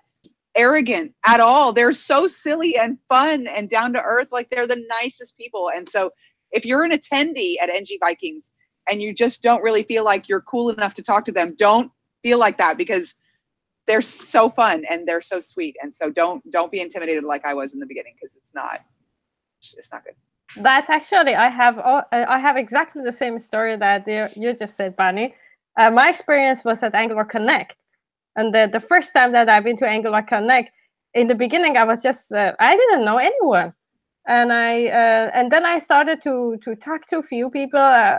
arrogant at all. They're so silly and fun and down to earth. Like they're the nicest people. And so if you're an attendee at ngVikings and you just don't really feel like you're cool enough to talk to them, don't feel like that, because they're so fun and they're so sweet. And so don't be intimidated like I was in the beginning, because it's not good. That's actually, I have exactly the same story that you just said, Bunny. My experience was at Angular Connect. And the first time that I've been to Angular Connect, in the beginning, I was just, I didn't know anyone. And then I started to talk to a few people.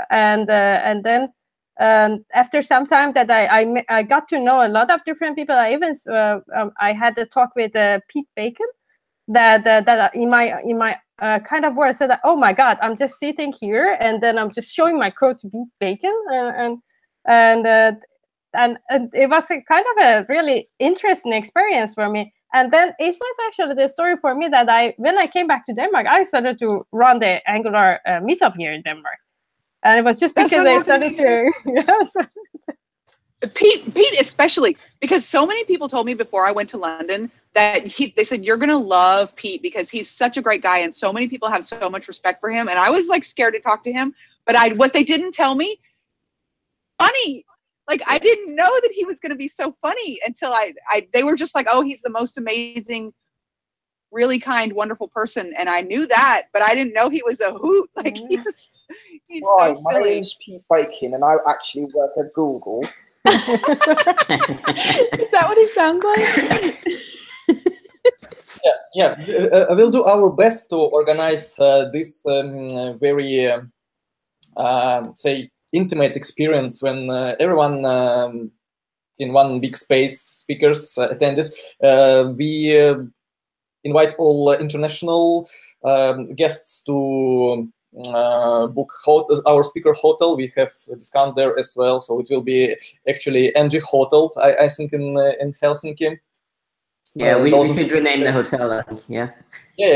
And then after some time that I got to know a lot of different people. I even, I had a talk with Pete Bacon that in my kind of word said, oh my God, I'm just sitting here and then I'm just showing my code to Pete Bacon, and it was a kind of a really interesting experience for me. And then it was actually the story for me that when I came back to Denmark, I started to run the Angular meetup here in Denmark, and it was just because I started to. Yes. Pete especially, because so many people told me before I went to London that they said, you're gonna love Pete because he's such a great guy and so many people have so much respect for him. And I was like scared to talk to him, but what they didn't tell me, funny. Like I didn't know that he was gonna be so funny until they were just like, oh, he's the most amazing, really kind, wonderful person. And I knew that, but I didn't know he was a hoot. Like he's Hi, so my silly. name's Pete Bacon and I actually work at Google. Is that what he sounds like? Yeah. We'll do our best to organize this very, say, intimate experience when everyone in one big space, speakers, attendees. We invite all international guests to book our speaker hotel. We have a discount there as well, so it will be actually NG Hotel, I think, in Helsinki. Yeah, we should rename the hotel, I think. Yeah,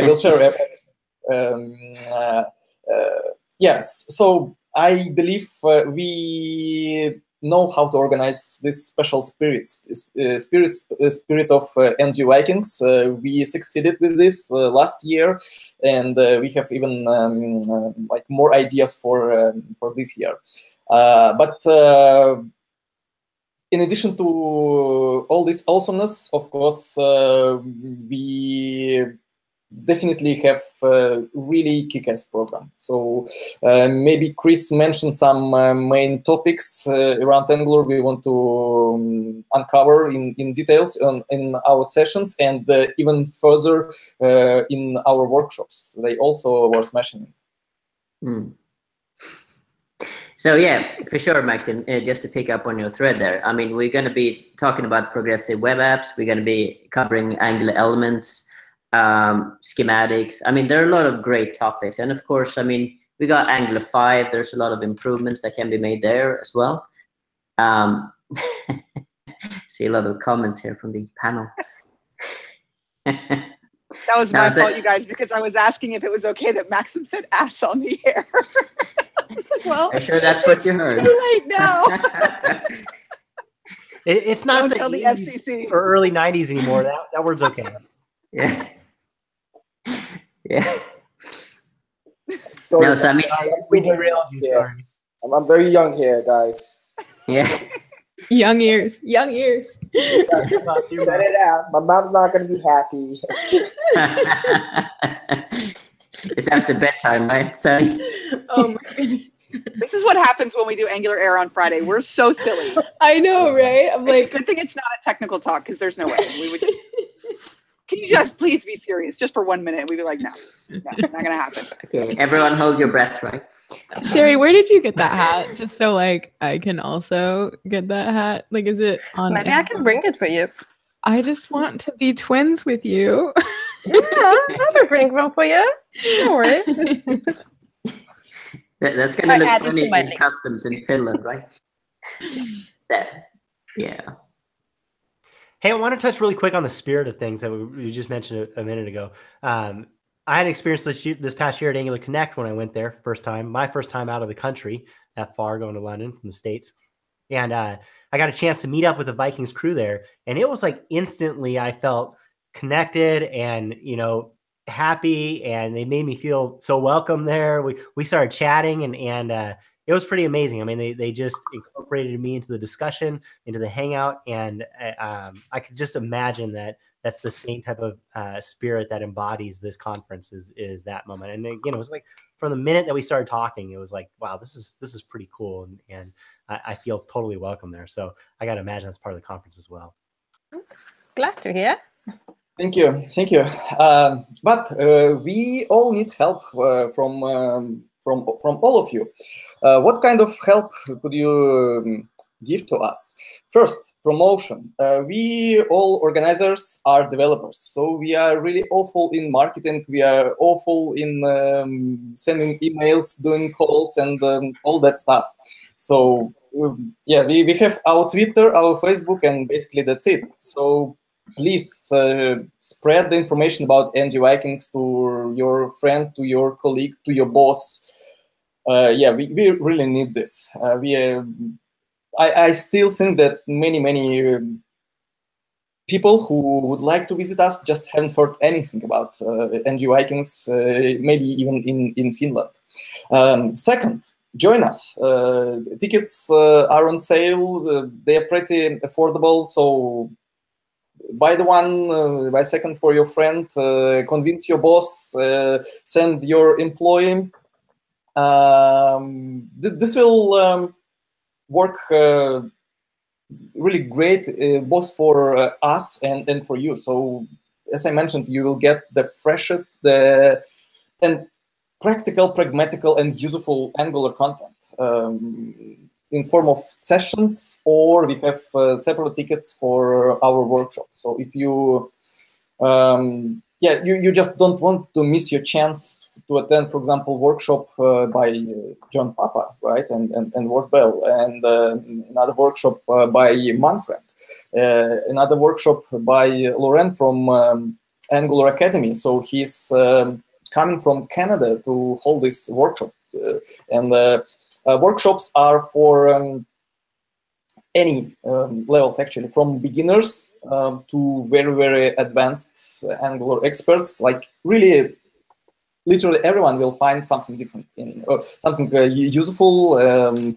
we'll share everything. Yes, so I believe we know how to organize this special spirit of ngVikings. We succeeded with this last year, and we have even like more ideas for this year. But in addition to all this awesomeness, of course, we definitely have a really kick-ass program. So maybe Chris mentioned some main topics around Angular we want to uncover in details in our sessions, and even further in our workshops. They also were mentioning. So yeah, for sure, Maxim, just to pick up on your thread there, I mean, we're going to be talking about progressive web apps. We're going to be covering Angular elements, schematics. I mean, there are a lot of great topics. And of course, I mean, we got Angular 5. There's a lot of improvements that can be made there as well. See a lot of comments here from the panel. That was my fault, you guys, because I was asking if it was okay that Maxim said ass on the air. I was like, well, I'm sure that's what you heard. Too late now. It's not Don't tell the FCC for early 90s anymore. That word's okay. Yeah. Yeah. No, so I mean, I'm very young here, guys. Yeah. Young ears. Young ears. Cut it out. My mom's not going to be happy. It's after bedtime, right? So. Oh my goodness. This is what happens when we do AngularAir on Friday. We're so silly. I know, right? I'm like, it's a good thing it's not a technical talk, because there's no way we would. Can you just please be serious just for 1 minute? We'd be like, no, not gonna happen. Okay, everyone hold your breath, right? Sherry, where did you get that hat? Just so like I can also get that hat. Like, is it on? Maybe I can bring it for you. I just want to be twins with you. Yeah, I will bring one for you. Don't worry. That's gonna look funny in customs in Finland, right? Yeah. Hey, I want to touch really quick on the spirit of things that we just mentioned a minute ago. I had an experience this past year at Angular Connect when I went there my first time out of the country. that far going to London from the States. And I got a chance to meet up with the Vikings crew there. And it was like instantly I felt connected and, you know, happy, and they made me feel so welcome there. We started chatting, and it was pretty amazing. I mean, they just incorporated me into the discussion, into the hangout, and I could just imagine that that's the same type of spirit that embodies this conference is that moment. And again, it was like from the minute that we started talking, it was like, wow, this is pretty cool, and I feel totally welcome there. So I got to imagine that's part of the conference as well. Glad to hear. Thank you, thank you. But we all need help from all of you. What kind of help could you give to us? First, promotion. We all organizers are developers, so we are really awful in marketing. We are awful in sending emails, doing calls, and all that stuff. So yeah, we have our Twitter, our Facebook, and basically that's it. So please spread the information about ngVikings to your friend, to your colleague, to your boss. Yeah, we really need this. I still think that many people who would like to visit us just haven't heard anything about ngVikings, maybe even in Finland. Second, join us. Tickets are on sale. They are pretty affordable, so buy the one, buy second for your friend, convince your boss, send your employee. This will work really great, both for us and for you. So, as I mentioned, you will get the freshest, and practical, pragmatical, and useful Angular content in form of sessions, or we have separate tickets for our workshops. So if you, you just don't want to miss your chance to attend, for example, workshop by John Papa, right, and work well, and another workshop by Manfred, another workshop by Laurent from Angular Academy. So he's coming from Canada to hold this workshop, and workshops are for any levels, actually, from beginners to very advanced Angular experts. Like really, literally everyone will find something different in something useful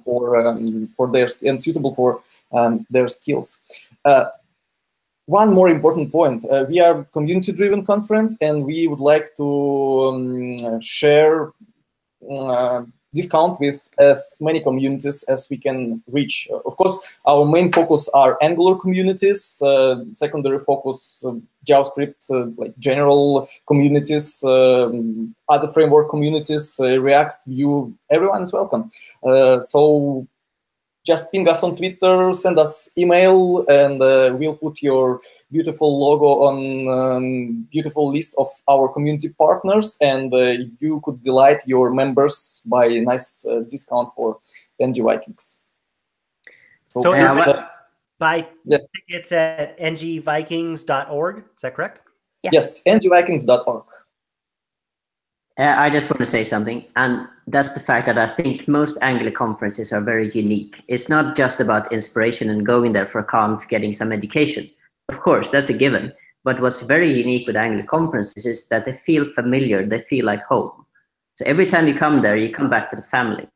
for their and suitable for their skills. One more important point: we are community-driven conference, and we would like to share discount with as many communities as we can reach. Of course, our main focus are Angular communities, secondary focus JavaScript, like general communities, other framework communities, React, Vue, everyone is welcome. So just ping us on Twitter, send us email, and we'll put your beautiful logo on beautiful list of our community partners, and you could delight your members by a nice discount for ngVikings. So buy tickets at ngvikings.org, is that correct? Yeah. Yes, ngvikings.org. I just want to say something, and that's the fact that I think most Angular conferences are very unique. It's not just about inspiration and going there for a conf, getting some education. Of course, that's a given. But what's very unique with Angular conferences is that they feel familiar, they feel like home. So every time you come there, you come back to the family.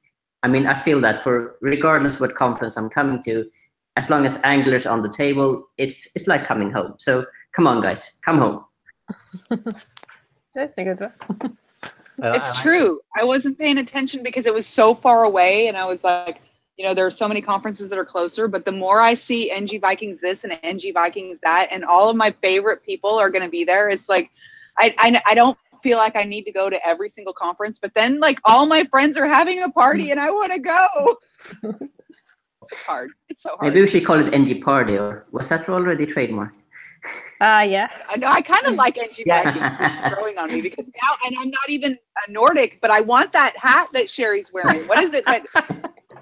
I mean, I feel that for regardless what conference I'm coming to, as long as Angular's on the table, it's like coming home. So come on, guys, come home. That's a good one. It's true. I wasn't paying attention because it was so far away, and I was like, you know, there are so many conferences that are closer, but the more I see ngVikings this and ngVikings that, and all of my favorite people are going to be there, it's like, I don't feel like I need to go to every single conference, but then like all my friends are having a party and I want to go. It's hard. It's so hard. Maybe we should call it NG Party, or was that already trademarked? Yeah. I kind of like ngVikings. It's growing on me because now, and I'm not even a Nordic, but I want that hat that Sherry's wearing. What is it that,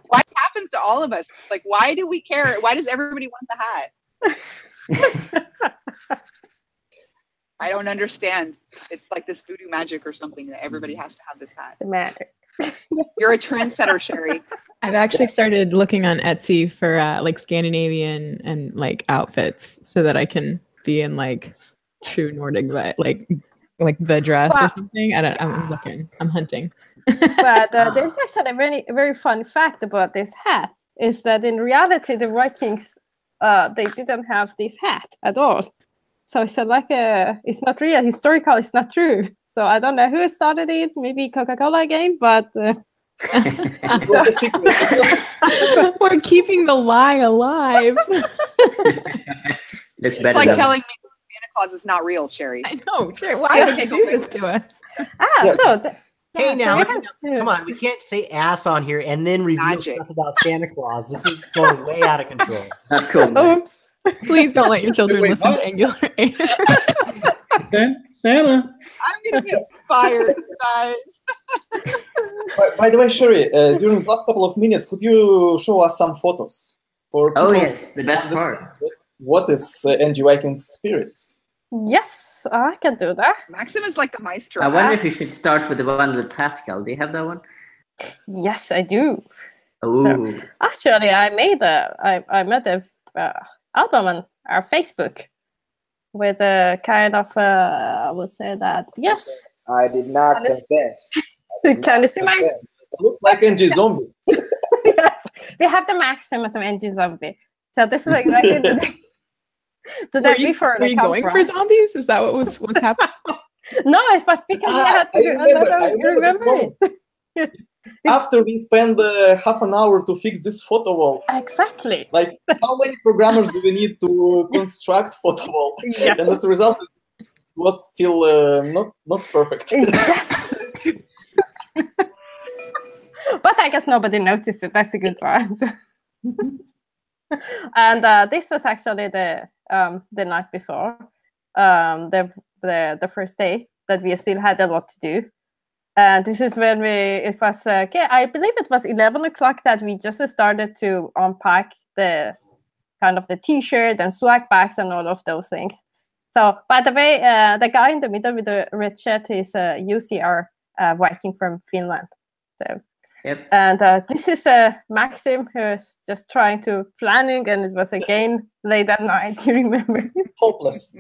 what happens to all of us? Like, why do we care? Why does everybody want the hat? I don't understand. It's like this voodoo magic or something that everybody has to have this hat. The magic. You're a trendsetter, Sherry. I've actually started looking on Etsy for like Scandinavian and like outfits so that I can be in like true Nordic like the dress or something. I'm looking. I'm hunting. But there's actually a very very fun fact about this hat is that in reality the Vikings they didn't have this hat at all. So it's like it's not real, historical, it's not true. So I don't know who started it, maybe Coca-Cola again, but we're keeping the lie alive. Looks It's better. like than- telling me Santa Claus is not real, Sherry. I know, Sherry. Why would you do this to us? Hey, now, so come on. We can't say ass on here and then reveal Magic. stuff about Santa Claus. This is going way out of control. That's cool. man. Oops. Please don't let your children Wait, listen what? to AngularAir. Santa. I'm gonna get fired, guys. By the way, Sherry, during the last couple of minutes, could you show us some photos for Oh people yes, the best part. What is ngViking spirit? Yes, I can do that. Maxim is like the maestro. I wonder if you should start with the one with Pascal. Do you have that one? Yes, I do. Oh, Actually, I made a album on our Facebook with a kind of I would say that yes. I did not consent. Can you see my? It looks like NG Zombie. Yes, we have the Maximus of NG Zombie. So this is exactly the day before Were the you going for conference. zombies? Is that what's happening? No, it was because we had to I do remember this remember it. After we spend half an hour to fix this photo wall, Exactly. like how many programmers do we need to construct photo wall? Yeah. And as a result, it was still not perfect. Yes. But I guess nobody noticed it. That's a good one. And this was actually the night before, the first day that we still had a lot to do. And this is when it was I believe it was 11 o'clock that we just started to unpack the kind of the t-shirt and swag bags and all of those things. So by the way, the guy in the middle with the red shirt is UCR Viking from Finland. So. yep. And this is Maxim who's just trying to planning, and it was again late at night. You remember? Hopeless.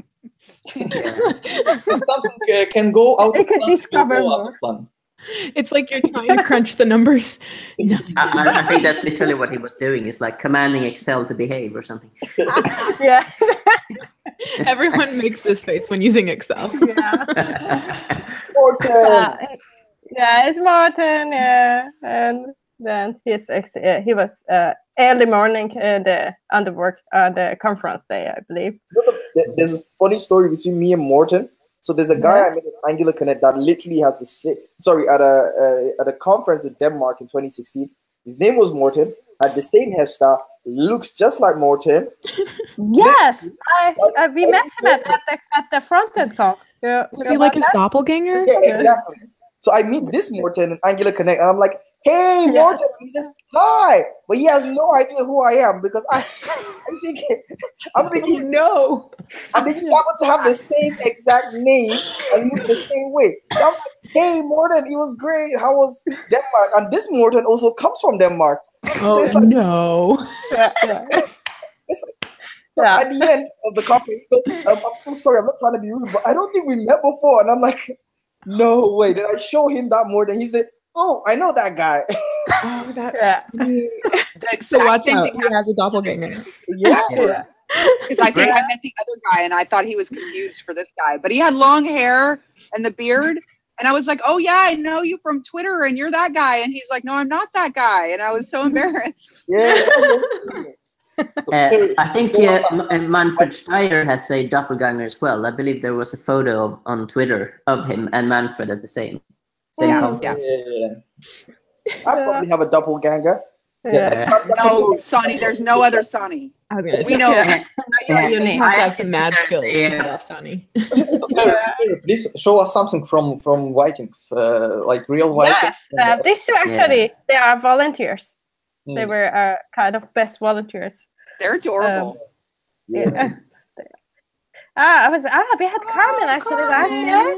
Something can go out. You could discover more. It's like you're trying to crunch the numbers. No. I think that's literally what he was doing. Is like commanding Excel to behave or something. Yeah. Everyone makes this face when using Excel. Yeah. Morten. Yeah, it's Martin. Yeah, and then he was early morning on the work the conference day, I believe. You know, there's a funny story between me and Morten. So there's a guy I met at Angular Connect that literally has the same. Sorry, at a conference in Denmark in 2016. His name was Morten. Had the same hairstyle. Looks just like Morten. Yes, we met him at the front end talk. Yeah, Was he like his doppelganger? Yeah, exactly. So I meet this Morten in Angular Connect, and I'm like, "Hey, Morten!" He says, "Hi," but he has no idea who I am because I'm thinking he's No. and they just happen to have the same exact name and look the same way. So I'm like, "Hey, Morten, it was great. How was Denmark?" And this Morten also comes from Denmark. Oh it's like- no. It's like, so at the end of the conference, he goes, I'm so sorry, I'm not trying to be rude, but I don't think we met before. And I'm like, no way. Then I show him that Morten. He said, "Oh, I know that guy." Oh, that's The exact so watch same out. thing He has a doppelganger. Yeah. because I think I met the other guy and I thought he was confused for this guy, but he had long hair and the beard. And I was like, "Oh yeah, I know you from Twitter and you're that guy." And he's like, "No, I'm not that guy." And I was so embarrassed. Yeah. I think Manfred Steyer has a doppelganger as well. I believe there was a photo on Twitter of him and Manfred at the same conference. Yeah. I probably have a doppelganger. No, Sonny, there's no other Sonny. I was gonna We say, know. you have to have some mad skills to Yeah. pull off Sonny. Please show us something from Vikings, like real Vikings. Yes, these two actually they are volunteers. They were kind of best volunteers. They're adorable. Yeah. We had Carmen actually last year.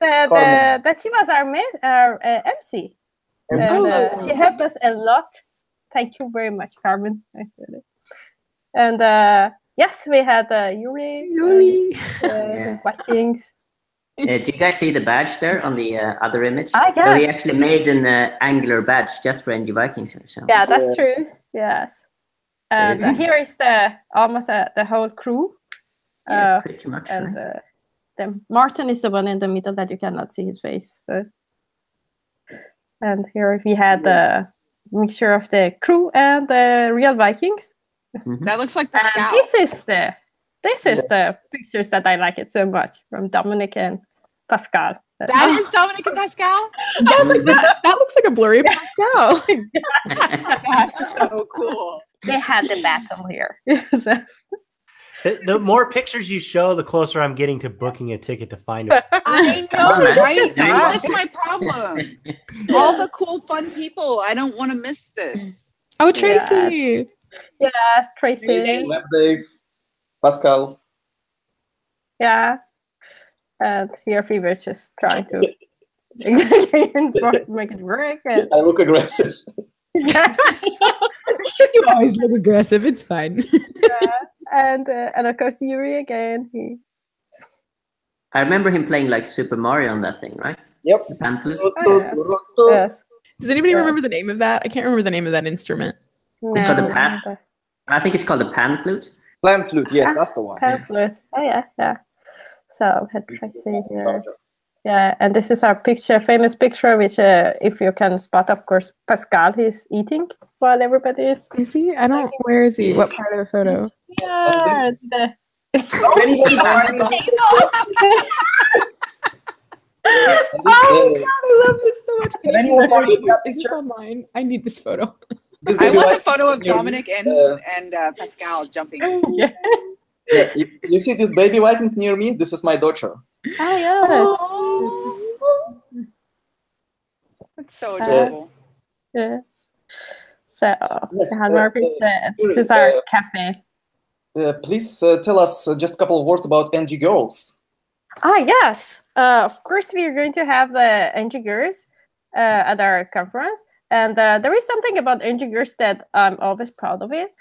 Carmen. That she was our MC. And she helped us a lot. Thank you very much, Carmen. Actually. And yes, we had Yuri. ngVikings. Do you guys see the badge there on the other image? Ah, So he yes. actually made an Angular badge just for ngVikings here. So. Yeah, that's true. Yes. And here is almost the whole crew. Yeah, pretty much. And Right? the Martin is the one in the middle that you cannot see his face. So. And here we had the mixture of the crew and the real Vikings. That looks like And Pascal. this is the pictures that I like it so much from Dominic and Pascal. That is Dominic and Pascal? I was like, that looks like a blurry Pascal. That's so cool. They had the battle here. So, The more pictures you show, the closer I'm getting to booking a ticket to find it. I Come on, know, man. right? There you go. That's my problem. All the cool, fun people. I don't want to miss this. Oh, Tracy. yes, Tracy. Lab Dave, Pascal. Yeah. And here we were just trying to make it work. And, I look aggressive. You always look aggressive. It's fine. and of course Yuri again. I remember him playing like Super Mario on that thing, right? Yep. The pan flute. Yes. Does anybody remember the name of that? I can't remember the name of that instrument. It's called the No, pan. I think it's called the pan flute. Plan flute, yes, that's the one. Pamphlet. Oh yeah. So we had Tracy here. Yeah, and this is our picture, famous picture, which if you can spot, of course, Pascal is eating while everybody is. Is he? I don't. Where is he? What part of the photo? Yeah. Oh my God, I love this so much. Can anyone find that Is this picture? online? I need this photo. I want a photo of Dominic and Pascal jumping. Yeah. Yeah, you see this baby Viking near me? This is my daughter. Oh yes. Oh, that's so adorable. Yes. So, Yes, as Marvin said, this is our cafe. Please tell us just a couple of words about NG Girls. Ah, yes. Of course, we are going to have the NG Girls at our conference. And there is something about NG Girls that I'm always proud of it.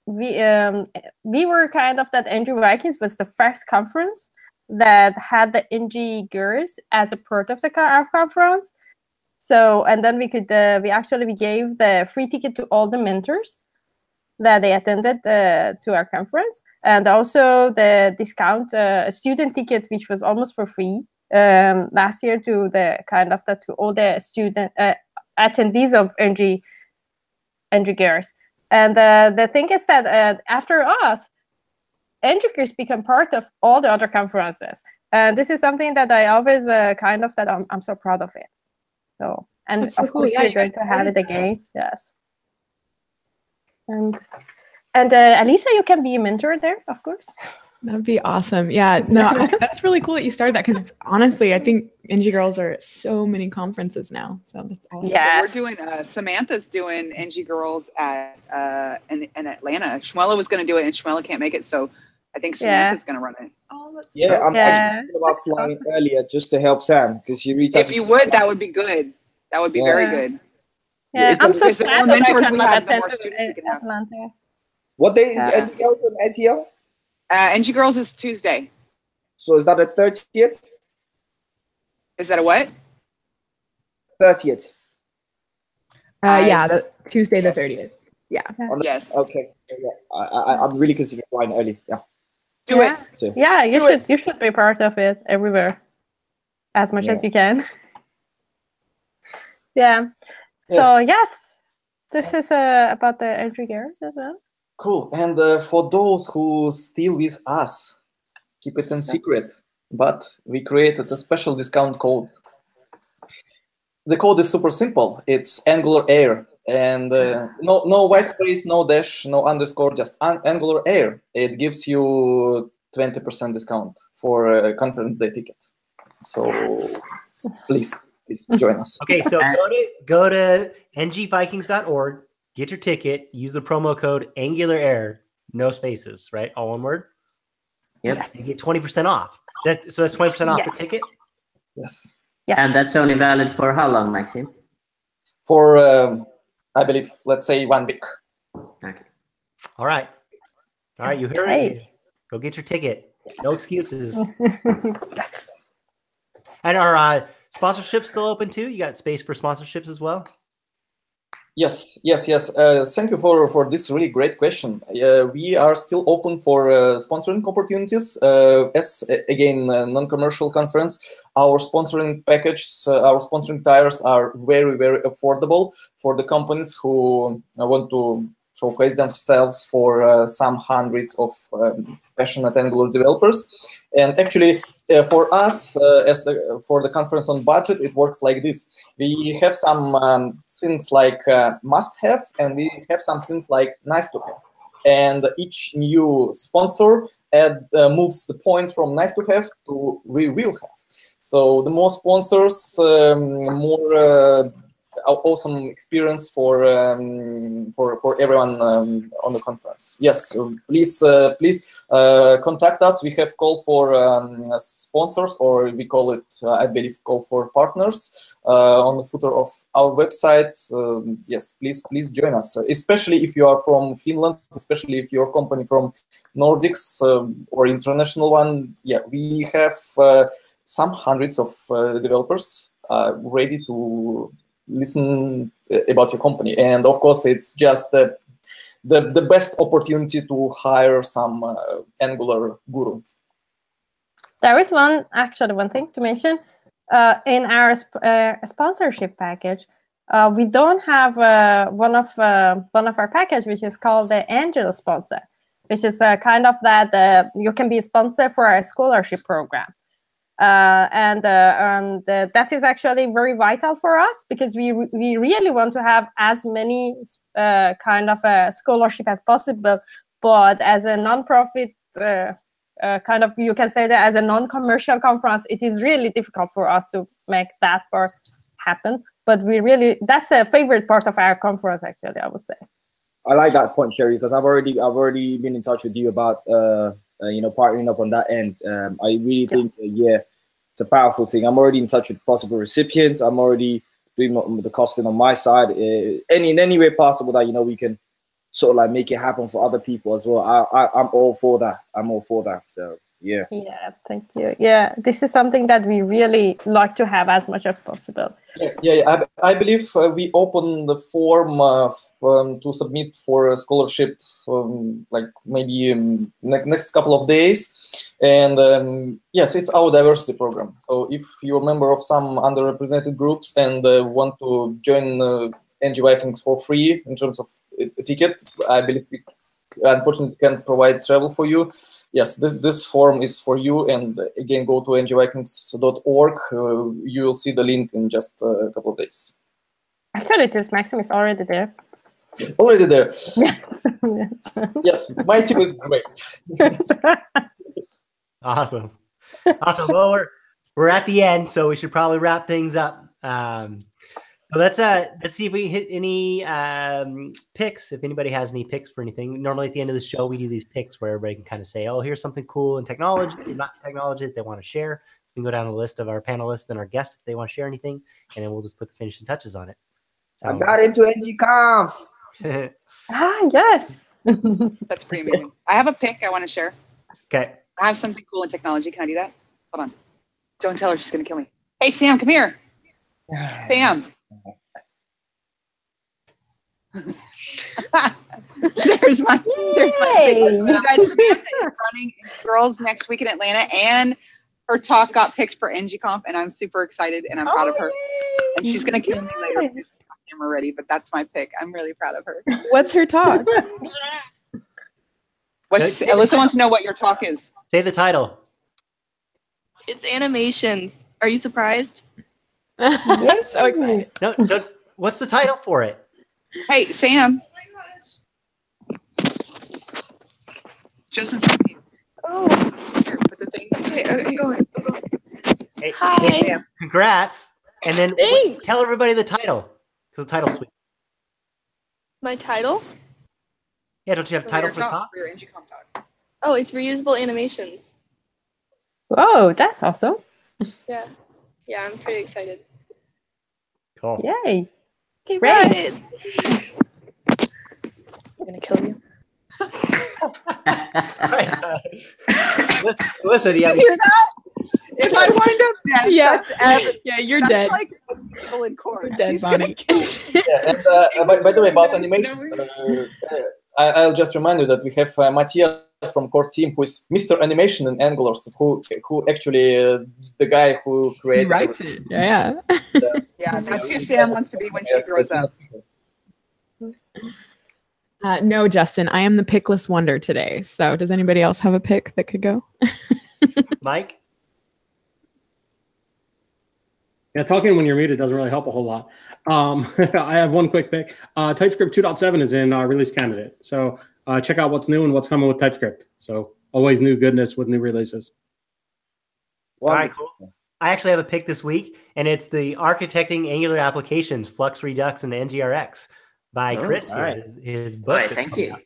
We were kind of that ngVikings was the first conference that had the NG Girls as a part of the our conference. So, and then we could we gave the free ticket to all the mentors that they attended to our conference, and also the discount student ticket, which was almost for free last year to the kind of to all the student attendees of NG Girls. And the thing is that after us, NG Girls become part of all the other conferences, and this is something that I always kind of that I'm so proud of it. So, and That's so of cool. course Yeah, we're you going guys to have it again. Yes. And Alisa, you can be a mentor there, of course. That'd be awesome. Yeah, no, that's really cool that you started that because honestly, I think NG Girls are at so many conferences now. So that's awesome. Yeah. We're doing Samantha's doing NG Girls at in Atlanta. Shmuela was going to do it, and Shmuela can't make it, so I think Samantha's going to run it. Oh, that's Yeah, I'm Yeah. actually thinking about flying earlier just to help Sam because she reached out If to you would, that would be good. That would be very Yeah. good. Yeah, It's I'm a- so because the sad more that I mentors we cannot have, the attend more to students we can have. Atlanta. What day is the Yeah. NG Girls on ATL? NG Girls is Tuesday. So is that the 30th? Is that a what? 30th. yeah, the Tuesday the Yes. 30th. Yeah. Yes. Okay. Yeah. I'm really considering flying early. Yeah. Do Yeah. it. So, Yeah, Do it. you should be part of it everywhere, as much as you can. Yeah. So yes, this is about the entry gears as well. Cool. And for those who still with us, keep it in secret. But we created a special discount code. The code is super simple. It's AngularAir. And no white space, no dash, no underscore, just AngularAir. It gives you 20% discount for a conference day ticket. So please join us. Okay, so go to ngvikings.org, get your ticket, use the promo code AngularAir, no spaces, right? All one word? Yep. You get 20% off. So that's 20% off the Yes. ticket? Yes. Yes. And that's only valid for how long, Maxim? For, I believe, let's say 1 week. Okay. All right. All right, you heard it. Go get your ticket. No excuses. Yes. And are sponsorships still open too? You got space for sponsorships as well? Yes. Thank you for this really great question. We are still open for sponsoring opportunities. As again, non-commercial conference, our sponsoring package, our sponsoring tires are very, very affordable for the companies who want to showcase themselves for some hundreds of passionate Angular developers. And actually, for us, for the conference on budget, it works like this. We have some things like must-have, and we have some things like nice-to-have. And each new sponsor moves the points from nice-to-have to we will have. So the more sponsors, more awesome experience for everyone on the conference. Yes, so please contact us. We have call for sponsors, or we call it, I believe, call for partners on the footer of our website. Yes, please join us, especially if you are from Finland, especially if you're a company from Nordics or international one. Yeah, we have some hundreds of developers ready to listen about your company, and of course it's just the best opportunity to hire some Angular guru. There is one thing to mention in our sponsorship package. We don't have one of our package, which is called the Angel Sponsor, which is kind of that you can be a sponsor for our scholarship program. And that is actually very vital for us, because we really want to have as many kind of scholarship as possible. But as a non-profit, kind of, you can say that as a non-commercial conference, it is really difficult for us to make that part happen. But that's a favorite part of our conference, actually, I would say. I like that point, Sherry, because I've already been in touch with you about partnering up on that end. I really think it's a powerful thing. I'm already in touch with possible recipients. I'm already doing the costing on my side. In any way possible that we can sort of like make it happen for other people as well. I'm all for that. So yeah. Yeah, thank you. Yeah, this is something that we really like to have as much as possible. Yeah. I believe we open the form to submit for a scholarship, like maybe next couple of days. And yes, it's our diversity program. So if you're a member of some underrepresented groups and want to join ngVikings for free in terms of a ticket, I believe we unfortunately can't provide travel for you. Yes, this form is for you. And again, go to ngvikings.org. You will see the link in just a couple of days. I thought it is Maxim is already there. Already there. Yes. Yes, my team is great. Awesome. Well, we're at the end, so we should probably wrap things up. So let's see if we hit any picks. If anybody has any picks for anything. Normally at the end of the show, we do these picks where everybody can kind of say, "Oh, here's something cool in technology, not technology that they want to share." We can go down the list of our panelists and our guests if they want to share anything, and then we'll just put the finishing touches on it. So, I got into ngConf. Yes. That's pretty amazing. I have a pick I want to share. Okay. I have something cool in technology. Can I do that? Hold on. Don't tell her, she's going to kill me. Hey, Sam, come here. Sam. there's my pick. You guys, Samantha is running Girls next week in Atlanta, and her talk got picked for ngConf, and I'm super excited, and I'm proud of her. And she's going to kill me later because I'm ready, but that's my pick. I'm really proud of her. What's her talk? Alyssa wants to know what your talk is. Say the title. It's animations. Are you surprised? I'm so excited. No, what's the title for it? Hey, Sam. Justin. Oh. Here, put the thing. Okay, go ahead. Hey, Hi. Hey, Sam, congrats. And then tell everybody the title, because the title's sweet. My title? Yeah, don't you have a title for the talk? For your ngConf talk. Oh, it's reusable animations. Whoa, that's awesome. Yeah. Yeah, I'm pretty excited. Cool. Yay. Okay, Great. I'm gonna kill you. Listen, Did you hear that? If I wind up dead, Yeah. that's evidence. Yeah, you're That's dead. like people in court. You're dead, She's gonna Bonnie. kill me. Yeah, and by the way, about That's animation, knowing- I'll just remind you that we have Matthias from core team, who is Mr. Animation in Angular, so who actually the guy who He created writes everything. it. Yeah. Yeah, that's who Sam wants to be when she grows up. No, Justin, I am the pickless wonder today. So does anybody else have a pick that could go? Mike? Yeah, talking when you're muted doesn't really help a whole lot. I have one quick pick. TypeScript 2.7 is in release candidate. So check out what's new and what's coming with TypeScript. So always new goodness with new releases. All right, cool. I actually have a pick this week, and it's the Architecting Angular Applications, Flux Redux, and ngRx by Chris all here. right. His book. All right, that's thank coming you. out.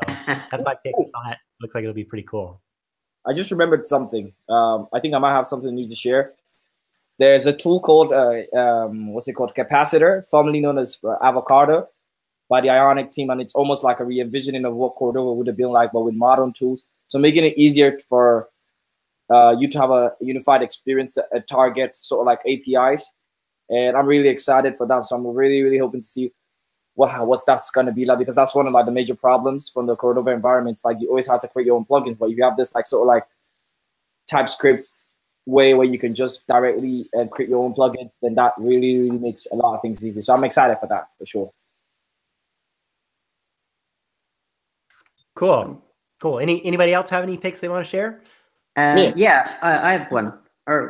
So that's my pick. It's on it. Looks like it'll be pretty cool. I just remembered something. I think I might have something new to share. There's a tool called what's it called? Capacitor, formerly known as Avocado, by the Ionic team, and it's almost like a re-envisioning of what Cordova would have been like, but with modern tools. So making it easier for you to have a unified experience that targets sort of like APIs, and I'm really excited for that. So I'm really, really hoping to see what that's going to be like, because that's one of like the major problems from the Cordova environments. Like you always have to create your own plugins, but if you have this like sort of like TypeScript way where you can just directly create your own plugins, then that really, really makes a lot of things easy. So I'm excited for that for sure. Cool. Cool. Anybody else have any picks they want to share? Yeah, I have one.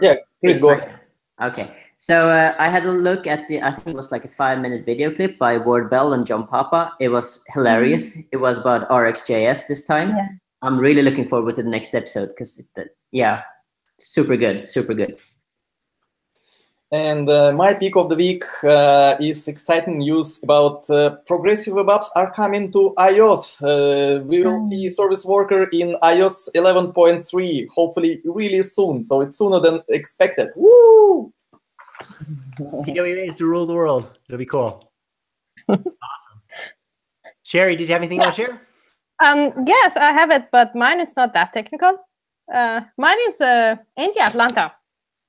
Yeah, please go ahead. Okay, so I had a look at I think it was like a 5-minute video clip by Ward Bell and John Papa. It was hilarious. It was about RxJS this time. Yeah. I'm really looking forward to the next episode because, yeah, super good, super good. And my pick of the week is exciting news about progressive web apps are coming to iOS. We will see Service Worker in iOS 11.3, hopefully really soon. So it's sooner than expected. Woo! PWA is to rule the world. It'll be cool. Awesome. Sherry, did you have anything you want to share? Yes, I have it, but mine is not that technical. Mine is NG Atlanta.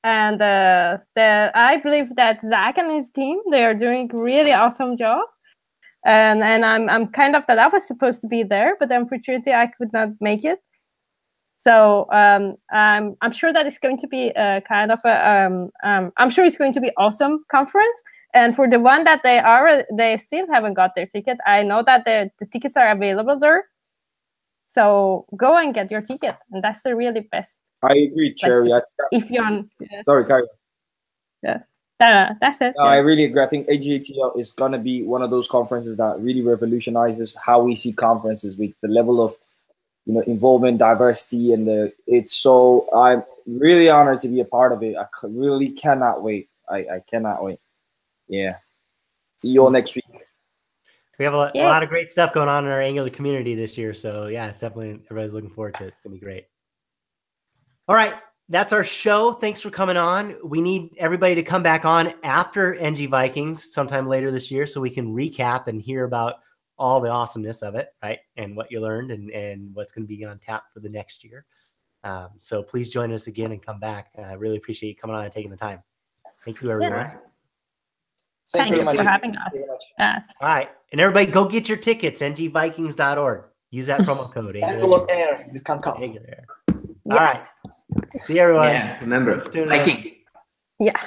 And I believe that Zach and his team, they are doing a really awesome job. And I'm kind of that I was supposed to be there, but unfortunately I could not make it. So I'm sure that it's going to be kind of a I'm sure it's going to be awesome conference. And for the one that they still haven't got their ticket, I know that the tickets are available there. So go and get your ticket, and that's the really best. I agree, Cherry. If you're on, sorry, Carrie. Yeah, that's it. No, I really agree. I think AGATL is gonna be one of those conferences that really revolutionizes how we see conferences with the level of involvement, diversity, and it's so. I'm really honored to be a part of it. I really cannot wait. I cannot wait. Yeah. See you all next week. We have a lot of great stuff going on in our Angular community this year. So yeah, it's definitely, everybody's looking forward to it. It's going to be great. All right. That's our show. Thanks for coming on. We need everybody to come back on after ngVikings sometime later this year so we can recap and hear about all the awesomeness of it, right? And what you learned and what's going to be on tap for the next year. So please join us again and come back. I really appreciate you coming on and taking the time. Thank you, everyone. Yeah. Thank you for having us. Yes. All right. And everybody go get your tickets, ngvikings.org. Use that promo code. AngularAir. Discount code. AngularAir. All right. See you, everyone. Yeah, remember, Vikings. Yeah.